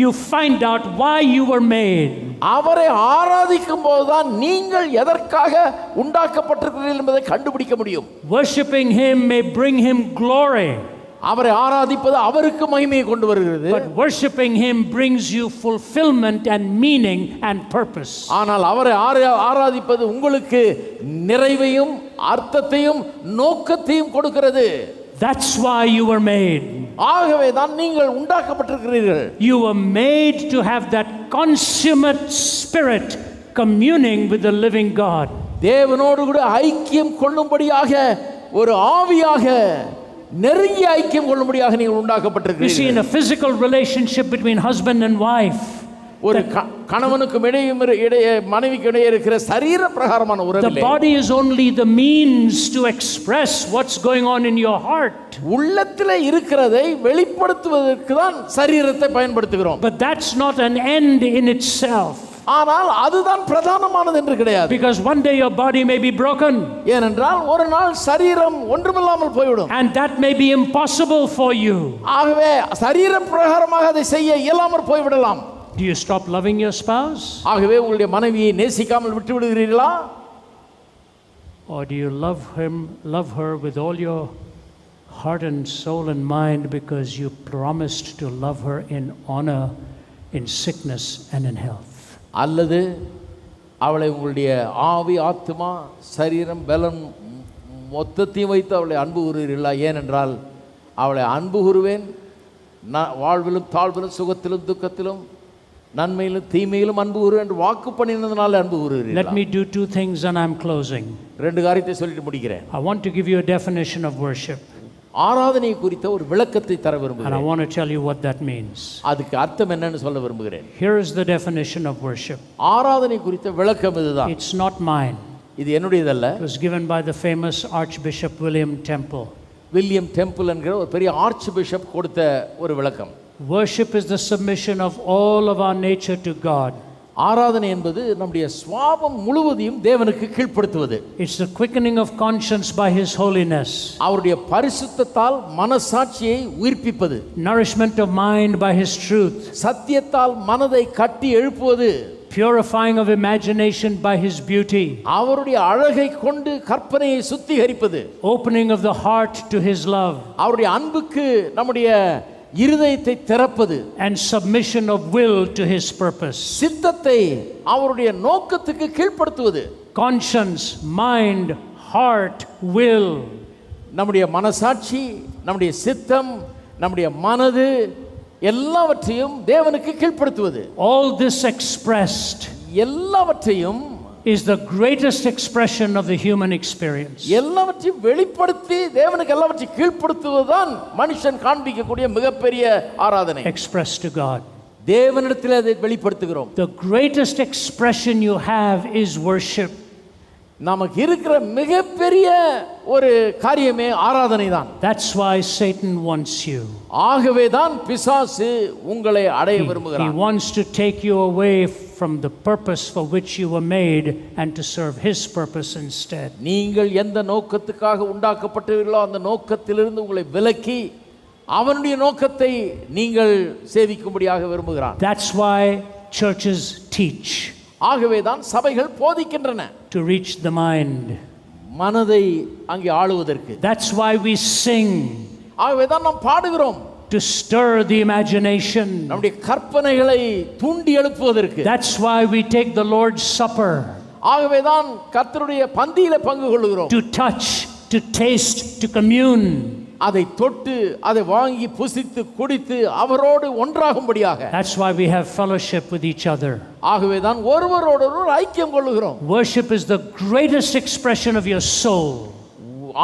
you find out why you were made. அவரை ஆராதிக்கும் போதுதான் நீங்கள் எதற்காக உண்டாக்கப்பட்டிருக்கிறீர்கள் என்பதை கண்டுபிடிக்க முடியும். Worshiping him may bring him glory. அவரை ஆராதிப்பது அவருக்கு மகிமையை கொண்டு வருகிறது. But worshiping him brings you fulfillment and meaning and purpose. ஆனால் அவரை ஆராதிப்பது உங்களுக்கு நிறைவையும் அர்த்தத்தையும் நோக்கத்தையும் கொடுக்கிறது. That's why you were made. ஆகவே தான் நீங்கள் உண்டாக்கப்பட்டிருக்கிறீர்கள். You were made to have that consummate spirit communing with the living God. தேவனோடு கூட ஐக்கியம் கொள்ளும்படியாக ஒரு ஆவியாக நெருங்கிய ஐக்கியம் கொள்ளும்படியாக நீங்கள் உண்டாக்கப்பட்டிருக்கிறீர்கள். You see, in a physical relationship between husband and wife, ஒரு கணவனுக்கும் இடையே மனைவிக்கு இடையே இருக்கிற சரீர பிரகாரமான உறவிலே the body is only the means to express what's going on in your heart. உள்ளத்திலே இருக்கிறதை வெளிப்படுத்துவதற்கு தான் சரீரத்தை பயன்படுத்துகிறோம். But that's not an end in itself. ஆனால் அதுதான் பிரதானமானது என்று கிடையாது. Because one day your body may be broken. ஏனென்றால் ஒரு நாள் சரீரம் ஒன்றுமில்லாமல் போய்விடும். And that may be impossible for you. ஆகவே சரீர பிரகாரமாக அதை செய்ய இயலாமற் போய்விடலாம். Do you stop loving your spouse? ஆகவே உங்களுடைய மனைவியை நேசிக்காமல் விட்டு விடுகிறீர்களா? Or do you love her with all your heart and soul and mind because you promised to love her in honor, in sickness and in health? அல்லது அவளை உங்களுடைய ஆவி ஆத்மா சரீரம் பலம் மொத்தத்தையும் வைத்து அவளை அன்பு கூறுகிறீர்களா? ஏனென்றால் அவளை அன்பு கூறுவேன் வாழ்விலும் தாழ்விலும் சுகத்திலும் துக்கத்திலும் நன்மையிலும் தீமையிலும் அன்பு கூறுவேன் என்று வாக்கு பண்ணினதுனால அன்பு கூறுகிறீர்கள். Let me do two things and I'm closing. ரெண்டு காரியத்தை சொல்லிட்டு முடிக்கிறேன். I want to give you a definition of worship. ஆராதனை குறித்த ஒரு விளக்கத்தை தர விரும்புகிறேன். And I want to tell you what that means. அதுக்கு அர்த்தம் என்னன்னு சொல்ல விரும்புகிறேன். Here is the definition of worship. ஆராதனை குறித்த விளக்கம் இதுதான். It's not mine. இது என்னுடையதல்ல. It was given by the famous Archbishop William Temple. William temple என்கிற ஒரு பெரிய ஆர்ச் பிஷப் கொடுத்த ஒரு விளக்கம். Worship is the submission of all of our nature to God. ஆராதனை என்பது நம்முடைய சுவாபம் முழுவதையும் தேவனுக்கு கீழ்ப்படுத்துவது. It's the quickening of conscience by his holiness. அவருடைய பரிசுத்தத்தால் மனசாட்சியை உயிர்ப்பிப்பது. Nourishment of mind by his truth. சத்தியத்தால் மனதை கட்டி எழுப்புவது. Purifying of imagination by his beauty. அவருடைய அழகை கொண்டு கற்பனையை சுத்திகரிப்பது. Opening of the heart to his love. அவருடைய அன்புக்கு நம்முடைய இருதயத்தை திறப்பது. And submission of will to his purpose. சித்தத்தை அவருடைய நோக்கத்துக்கு கீழ்ப்படுத்துவது. Conscience, mind, heart, will. நம்முடைய மனசாட்சி, நம்முடைய சித்தம், நம்முடைய மனது எல்லாவற்றையும் தேவனுக்கு கீழ்ப்படுத்துவது. All this expressed எல்லாவற்றையும் is the greatest expression of the human experience. எல்லாவற்றையும் வெளிப்படுத்தி தேவனுக்கு எல்லாவற்றையும் கீழ்ப்படுத்துவதுதான் மனுஷன் காண்பிக்கக்கூடிய மிகப்பெரிய ஆராதனை. Expressed to God. தேவனிடத்தில் அதை வெளிப்படுத்துகிறோம். The greatest expression you have is worship. நமக்கு இருக்கிற மிகப்பெரிய ஒரு காரியமே ஆராதனை தான். That's why Satan wants you. ஆகவே தான் பிசாசு உங்களை அடைய விரும்புகிறான். He wants to take you away from the purpose for which you were made and to serve his purpose instead. நீங்கள் எந்த நோக்கத்துக்காக உண்டாக்கப்பட்டீர்களோ அந்த நோக்கத்திலிருந்து உங்களை விலக்கி அவனுடைய நோக்கத்தை நீங்கள் சேவிக்கும்படியாக விரும்புகிறான். That's why churches teach. ஆகவே தான் சபைகள் போதிக்கின்றன. To reach the mind. மனதை அங்கே ஆளுவதற்கு. That's why we sing. ஆகவே தான் நாம் பாடுகிறோம். To stir the imagination. நம்முடைய கற்பனைகளை தூண்டி எழுப்புவதற்கு. That's why we take the Lord's Supper. ஆகவே தான் கர்த்தருடைய பந்தியிலே பங்கு கொள்கிறோம். To touch, to taste, to commune. அதை தொட்டு அதை வாங்கி புசித்து குடித்து அவரோடு ஒன்றாகும்படியாக. That's why we have fellowship with each other. ஆகவே தான் ஒருவரோடொருவர் ஐக்கியம் கொள்ளுகிறோம். Worship is the greatest expression of your soul.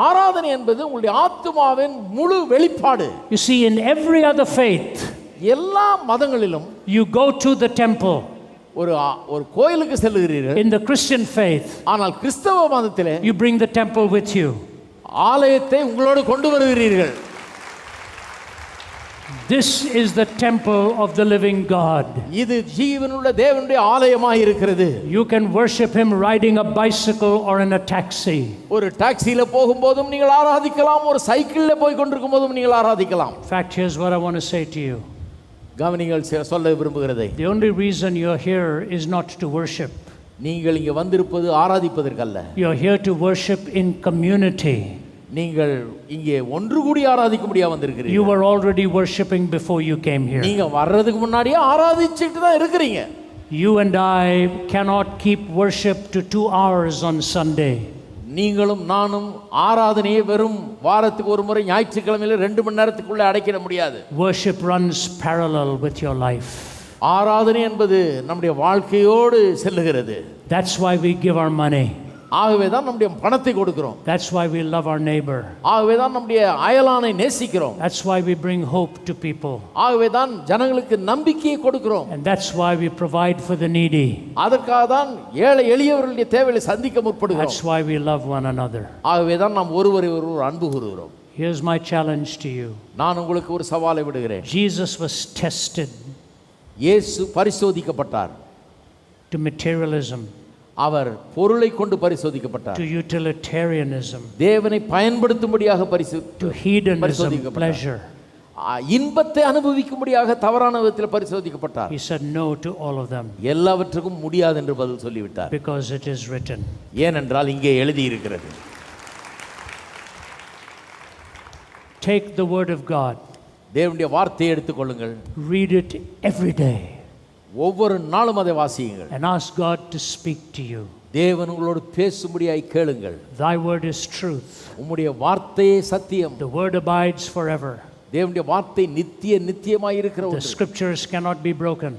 ஆராதனை என்பது உங்களுடைய ஆத்துமாவின் முழு வெளிப்பாடு. You see, in every other faith, எல்லா மதங்களிலும் you go to the temple. ஒரு கோயிலுக்கு செல்லுகிறீர்கள். In the Christian faith, ஆனால் கிறிஸ்தவ மதத்திலே you bring the temple with you. ஆலயத்தை உங்களோடு கொண்டு வருகிறீர்கள். This is the temple of the living God. இது ஜீவனுள்ள தேவனுடைய ஆலயமாய் இருக்கிறது. You can worship him riding a bicycle or in a taxi. ஒரு டாக்ஸில போகும்போதும் நீங்கள் ஆராதிக்கலாம், ஒரு சைக்கிள்ல போய் கொண்டிருக்கும் போதும் நீங்கள் ஆராதிக்கலாம். In fact, here's what I want to say to you. கவனிங்கள் சொல்ல விரும்புகிறதை. The only reason you're here is not to worship. நீங்கள் இங்கே வந்திருப்பது ஆராதிப்பதற்கல்ல. You're here to worship in community. நீங்கள் இங்கே ஒன்று கூடி ஆராதிக்க முடியா வந்திருக்கிறீர்கள். You were already worshiping before you came here. நீங்க வர்றதுக்கு முன்னாடியே ஆராதிச்சிட்டு தான் இருக்கிறீங்க. You and I cannot keep worship to 2 hours on Sunday. நீங்களும் நானும் ஆராதனையை வெறும் வாரத்துக்கு ஒரு முறை ஞாயிற்றுக்கிழமையில 2 மணி நேரத்துக்குள்ள அடைக்கிட முடியாது. Worship runs parallel with your life. ஆராதனை என்பது நம்முடைய வாழ்க்கையோடு செல்லுகிறது. That's why we give our money. ஆகவே தான் நம்முடைய பணத்தை கொடுக்கிறோம். That's why we love our neighbor. ஆகவே தான் நம்முடைய அயலானை நேசிக்கிறோம். That's why we bring hope to people. ஆகவே தான் ஜனங்களுக்கு நம்பிக்கையை கொடுக்கிறோம். And that's why we provide for the needy. அதற்காக தான் ஏழை எளியவர்களுடைய தேவைகளை சந்திக்க முற்படுகிறோம். That's why we love one another. ஆகவே தான் நாம் ஒருவரை ஒருவர் அன்பு கூறுகிறோம். Here's my challenge to you. நான் உங்களுக்கு ஒரு சவாலை விடுகிறேன். Jesus was tested இயேசு பரிசோதிக்கப்பட்டார். to materialism, அவர் பொருளை கொண்டு பரிசோதிக்கப்பட்டார். to utilitarianism, தேவனை பயன்படுத்தும்படியாக to hedonism, pleasure. இன்பத்தை அனுபவிக்கும்படியாக தவறான விதத்தில் பரிசோதிக்கப்பட்டார். He said no to all of them. எல்லாவற்றுக்கும் முடியாது என்று பதில் சொல்லிவிட்டார். Because it is written. ஏனென்றால் இங்கே எழுதி இருக்கிறது. Take the word of God. தேவனுடைய வார்த்தையை எடுத்துக்கொள்ளுங்கள். Read it every day. ஒவ்வொரு நாளும் அதை வாசியுங்கள். And ask God to speak to you. தேவன் உங்களோடு பேசும்படியாய் கேளுங்கள். Thy word is truth. உம்முடைய வார்த்தையே சத்தியம். The word abides forever. தேவனுடைய வார்த்தை நித்தியமாய் இருக்கிறது. The scriptures cannot be broken.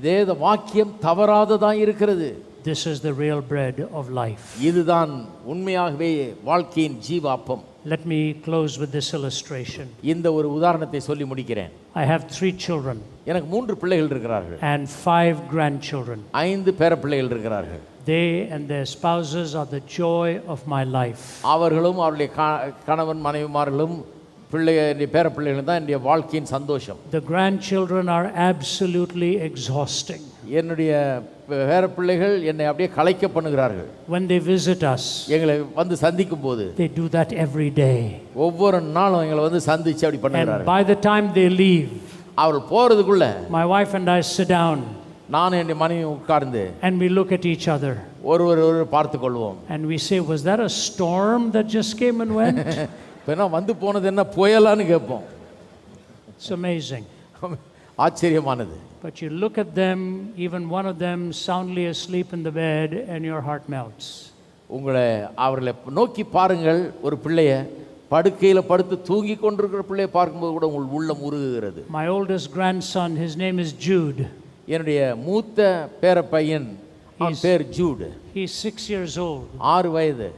வேத வாக்கியம் தவறாததாய் இருக்கிறது. This is the real bread of life. இதுதான் உண்மையாகவே வாழ்க்கையின் ஜீவ அப்பம். Let me close with this illustration. இந்த ஒரு உதாரணத்தை சொல்லி முடிக்கிறேன். I have 3 children. எனக்கு 3 பிள்ளைகள் இருக்கிறார்கள். And 5 grandchildren. 5 பேரப்பிள்ளைகள் இருக்கிறார்கள். They and their spouses are the joy of my life. அவர்களும் அவருடைய கணவன் மனைவிமார்களும் பேரப்பிள்ளைகளும் தான் என்னுடைய வாழ்க்கையின் சந்தோஷம். The grandchildren are absolutely exhausting. என்னுடைய பேரப்பிள்ளைகள் என்னை அப்படியே கலைக்க பண்ணுகிறார்கள். When they visit us, எங்களை வந்து சந்திக்கும் போது they do that every day. ஒவ்வொரு நாளும் எங்களை வந்து சந்திச்சு அப்படி பண்ணுகிறார்கள். And by the time they leave, அவர்கள் போறதுக்குள்ள my wife and I sit down. நான் என் மனைவி உட்கார்ந்து and we look at each other. ஒருவர் பார்த்து கொள்வோம். And we say, was that a storm that just came and went? இப்ப வந்து போனது என்ன புயலான்னு கேட்போம். It's amazing. ஆச்சரியமானது. But you look at them, even one of them soundly asleep in the bed, and your heart melts. அவர்களை நோக்கி பாருங்கள். ஒரு பிள்ளைய படுக்கையில படுத்து தூங்கி கொண்டிருக்கிற பிள்ளையை பார்க்கும்போது கூட உங்கள் உள்ளம் உருகுகிறது. My oldest grandson, his name is Jude. என்னுடைய மூத்த பேரப்பையன், அவன் பேர் ஜூட். He's 6 years old. 6 வயது.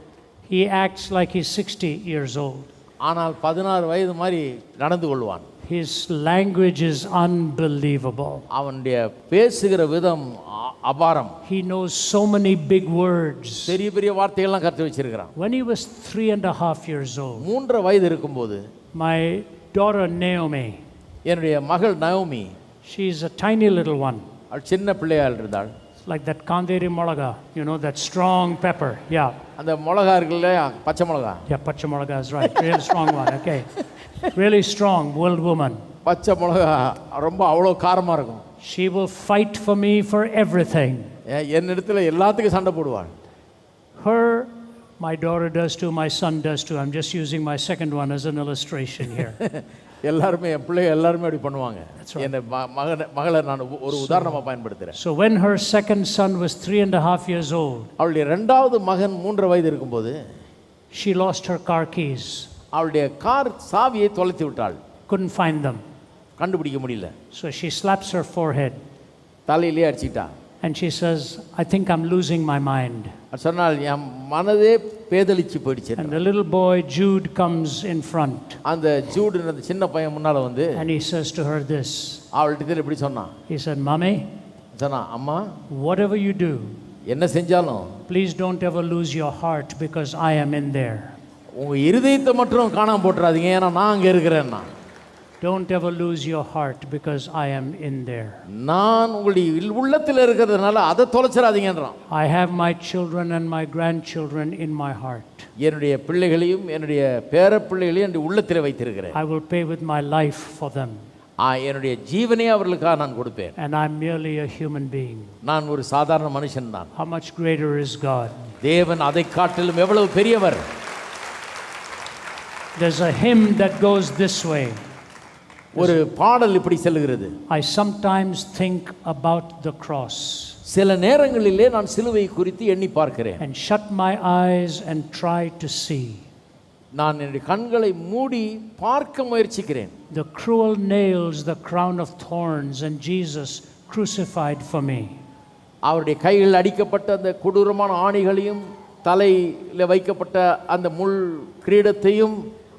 He acts like he's 60 years old. ஆனால் 16 வயது மாதிரி நடந்து கொள்வான். His language is unbelievable. அவனுடைய பேசுகிற விதம் அபாரம். He knows so many big words. பெரிய பெரிய வார்த்தைகள்லாம் கற்று வச்சிருக்கான். When he was 3.5 years old, 3 வயது இருக்கும்போது, my daughter Naomi, என்னுடைய மகள் Naomi, she is a tiny little one. அவள் சின்ன பிள்ளையாள் இருந்தாள். Like that kanderi molaga, you know, that strong pepper. Yeah. அந்த மிளகா இருக்குல்ல, பச்சை மிளகா. Yeah, பச்சை மிளகா is right. Really strong one. Okay. Really strong world woman. பச்சை மிளகா ரொம்ப அவ்வளோ காரமா இருக்கும். She will fight for me for everything. என்னிடத்துல எல்லாத்துக்கும் சண்டை போடுவாள். Her, my daughter does too, my son does too. I'm just using my second one as an illustration here. எல்லாரும் என் பிள்ளைங்க எல்லாரும் அப்படி பண்ணுவாங்க. என் மகளை நான் ஒரு உதாரணமா பயன்படுத்துறேன். So when her second son was 3.5 years old, அவளுடைய இரண்டாவது மகன் 3 வயது இருக்கும்போது, she lost her car keys. அவளுடைய கார் சாவியை தொலைத்து விட்டாள். Couldn't find them. கண்டுபிடிக்க முடியல. So she slaps her forehead. தலையிலே அடிச்சிட்டா. And she says, I think I'm losing my mind. சொன்னால் என் மனதே பேதலிச்சு போயிடுச்சு. And the little boy Jude comes in front. அந்த ஜூடு அந்த சின்ன பையன் முன்னால வந்து And he says to her this. அவள்கிட்ட இப்படி சொன்னான். He said, "Mommy, சொன்னா, அம்மா, whatever you do, என்ன செஞ்சாலும் please don't ever lose your heart because I am in there. உங்க இருதயத்தை மட்டும் காணாம போட்டுறாதீங்க, ஏன்னா நான் அங்க இருக்கிறேன்னா. Don't ever lose your heart because I am in there. நான் உங்களுடைய உள்ளத்தில் இருக்கிறதுனால அதை தொலைச்சிடாதீங்கன்றான். I have my children and my grandchildren in my heart. என்னுடைய பிள்ளைகளையும் என்னுடைய பேரப்பிள்ளைகளையும் என்னுடைய உள்ளத்தில் வைத்திருக்கிறேன். I will pay with my life for them. என்னுடைய ஜீவனை அவர்களுக்காக நான் கொடுப்பேன். And I'm merely a human being. நான் ஒரு சாதாரண மனுஷன் தான். How much greater is God? தேவன் அதை காட்டிலும் எவ்வளவு பெரியவர். There's a hymn that goes this way. ஒரு பாடல் இப்படி சொல்லுகிறது. I sometimes think about the cross. சில நேரங்களிலே நான் சிலுவை குறித்து எண்ணி பார்க்கிறேன். And shut my eyes and try to see. நான் என்னுடைய கண்களை மூடி பார்க்க முயற்சிக்கிறேன். The cruel nails, the crown of thorns, and Jesus crucified for me. அவருடைய கைகளில் அடிக்கப்பட்ட அந்த கொடூரமான ஆணிகளையும் தலையில் வைக்கப்பட்ட அந்த முள் கிரீடத்தையும்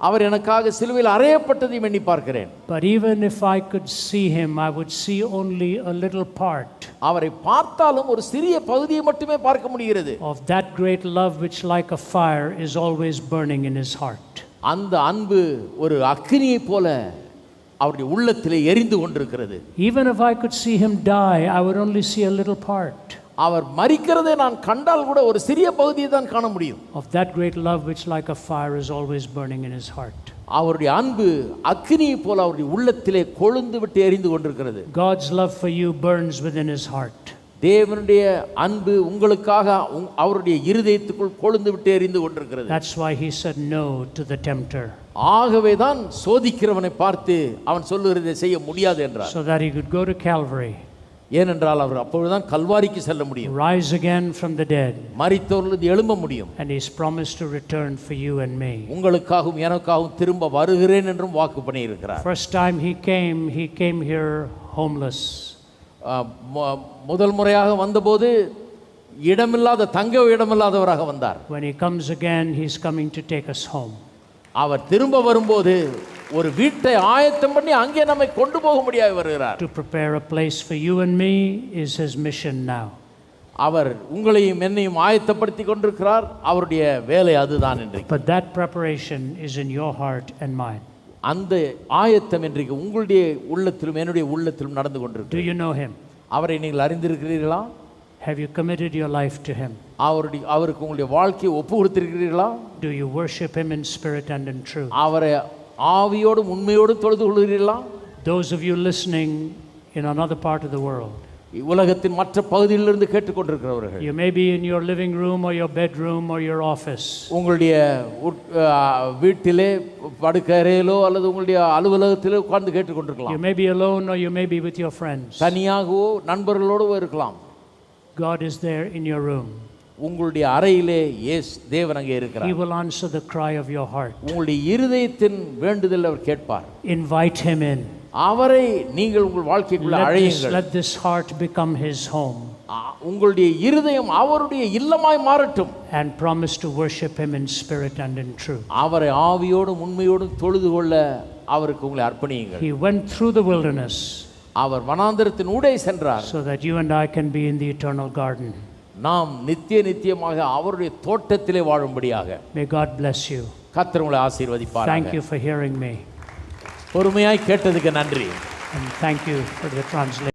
அவர் எனக்காக சிலுவையில் அறையப்பட்டதையும் எண்ணி பார்க்கிறேன். But even if I could see him, I would see only a little part. அவரை பார்த்தாலும் ஒரு சிறிய பகுதியை மட்டுமே பார்க்க முடிகிறது. Of that great love which like a fire is always burning in his heart. அந்த அன்பு ஒரு அக்கினியை போல அவருடைய உள்ளத்திலே எரிந்து கொண்டிருக்கிறது. Even if I could see him die, I would only see a little part. அவர் மரிக்கிறதை நான் கண்டால் கூட ஒரு சிறிய பகுதியை தான் காண முடியும். Of that great love which like a fire is always burning in his heart. அவருடைய அன்பு அக்கினியை போல அவருடைய உள்ளத்திலே கொழுந்து விட்டு எரிந்து கொண்டிருக்கிறது. God's love for you burns within his heart. தேவனுடைய அன்பு உங்களுக்காக அவருடைய இருதயத்துக்குள் கொழுந்து விட்டு எரிந்து கொண்டிருக்கிறது. That's why he said no to the tempter. ஆகவே தான் சோதிக்கிறவனை பார்த்து அவன் சொல்லுகிறதை செய்ய முடியாது என்றார். So that he could go to Calvary. ஏனென்றால் அவர் அப்பொழுதுதான் கல்வாரிக்கு செல்ல முடியும். Rise again from the dead. மரித்தோரிலிருந்து எழும்ப முடியும். And he's promised to return for you and me. உங்களுக்காகவும் எனக்காகவும் திரும்ப வருகிறேன் என்றும் வாக்கு பண்ணியிருக்கிறார். First time he came here homeless. முதல் முறையாக வந்தபோது இடமில்லாத தங்க இடமில்லாதவராக வந்தார். When he comes again, he's coming to take us home. அவர் திரும்ப வரும்போது ஒரு வீட்டை ஆயத்தம் பண்ணி அங்கே நம்மை கொண்டு போக முடியாது வருகிறார். To prepare a place for you and me is his mission now. அவர் உங்களையும் என்னையும் ஆயத்தப்படுத்தி கொண்டிருக்கிறார். அவருடைய வேலை அதுதான் இன்றைக்கு. But that preparation is in your heart and mine. அந்த ஆயத்தம் இன்றைக்கு உங்களுடைய உள்ளத்திலும் என்னுடைய உள்ளத்திலும் நடந்து கொண்டிருக்கிறது. Do you know him? அவரை நீங்கள் அறிந்திருக்கிறீர்களா? Have you committed your life to him? அவருக்கு உங்களுடைய வாழ்க்கையை ஒப்பு கொடுத்திருக்கிறீர்களா? Do you worship him in spirit and in truth? அவரை ஆவியோடும் உண்மையோடும் தொழுது கொள்கிறீர்களா? Those of you listening in another part of the world, உலகத்தின் மற்ற பகுதியிலிருந்து கேட்டுக்கொண்டிருக்கிறவர்கள், you may be in your living room or your bedroom or your office. உங்களுடைய வீட்டிலே படுக்கறையிலோ அல்லது உங்களுடைய அலுவலகத்திலே உட்கார்ந்து கேட்டுக்கொண்டிருக்கலாம். You may be alone or you may be with your friends. தனியாகவோ நண்பர்களோடோ இருக்கலாம். God is there in your room. உங்களுடைய அறையிலே தேவன் அங்கே இருக்கிறார். He will answer the cry of your heart. உங்களுடைய இருதயத்தின் வேண்டுதல் அவர் கேட்பார். Invite him in. அவரை நீங்கள் உங்கள் வாழ்க்கைக்குள்ள அழையுங்கள். Let this heart become his home. உங்களுடைய இருதயம் அவருடைய இல்லமாய் மாறட்டும். And promise to worship him in spirit and in truth. அவரை ஆவியோடும் உண்மையோடும் தொழுது கொள்ள அவருக்கு உங்களை அர்ப்பணியுங்கள். He went through the wilderness. அவர் வனாந்தரத்தின் ஊடே சென்றார். So that you and I can be in the eternal garden. நாம் நித்தியமாக அவருடைய தோட்டத்திலே வாழும்படியாக. May God bless you. கர்த்தர் உங்களை ஆசீர்வதிப்பாராக. Thank you for hearing me. பொறுமையாய் கேட்டதுக்கு நன்றி. And thank you for the translation.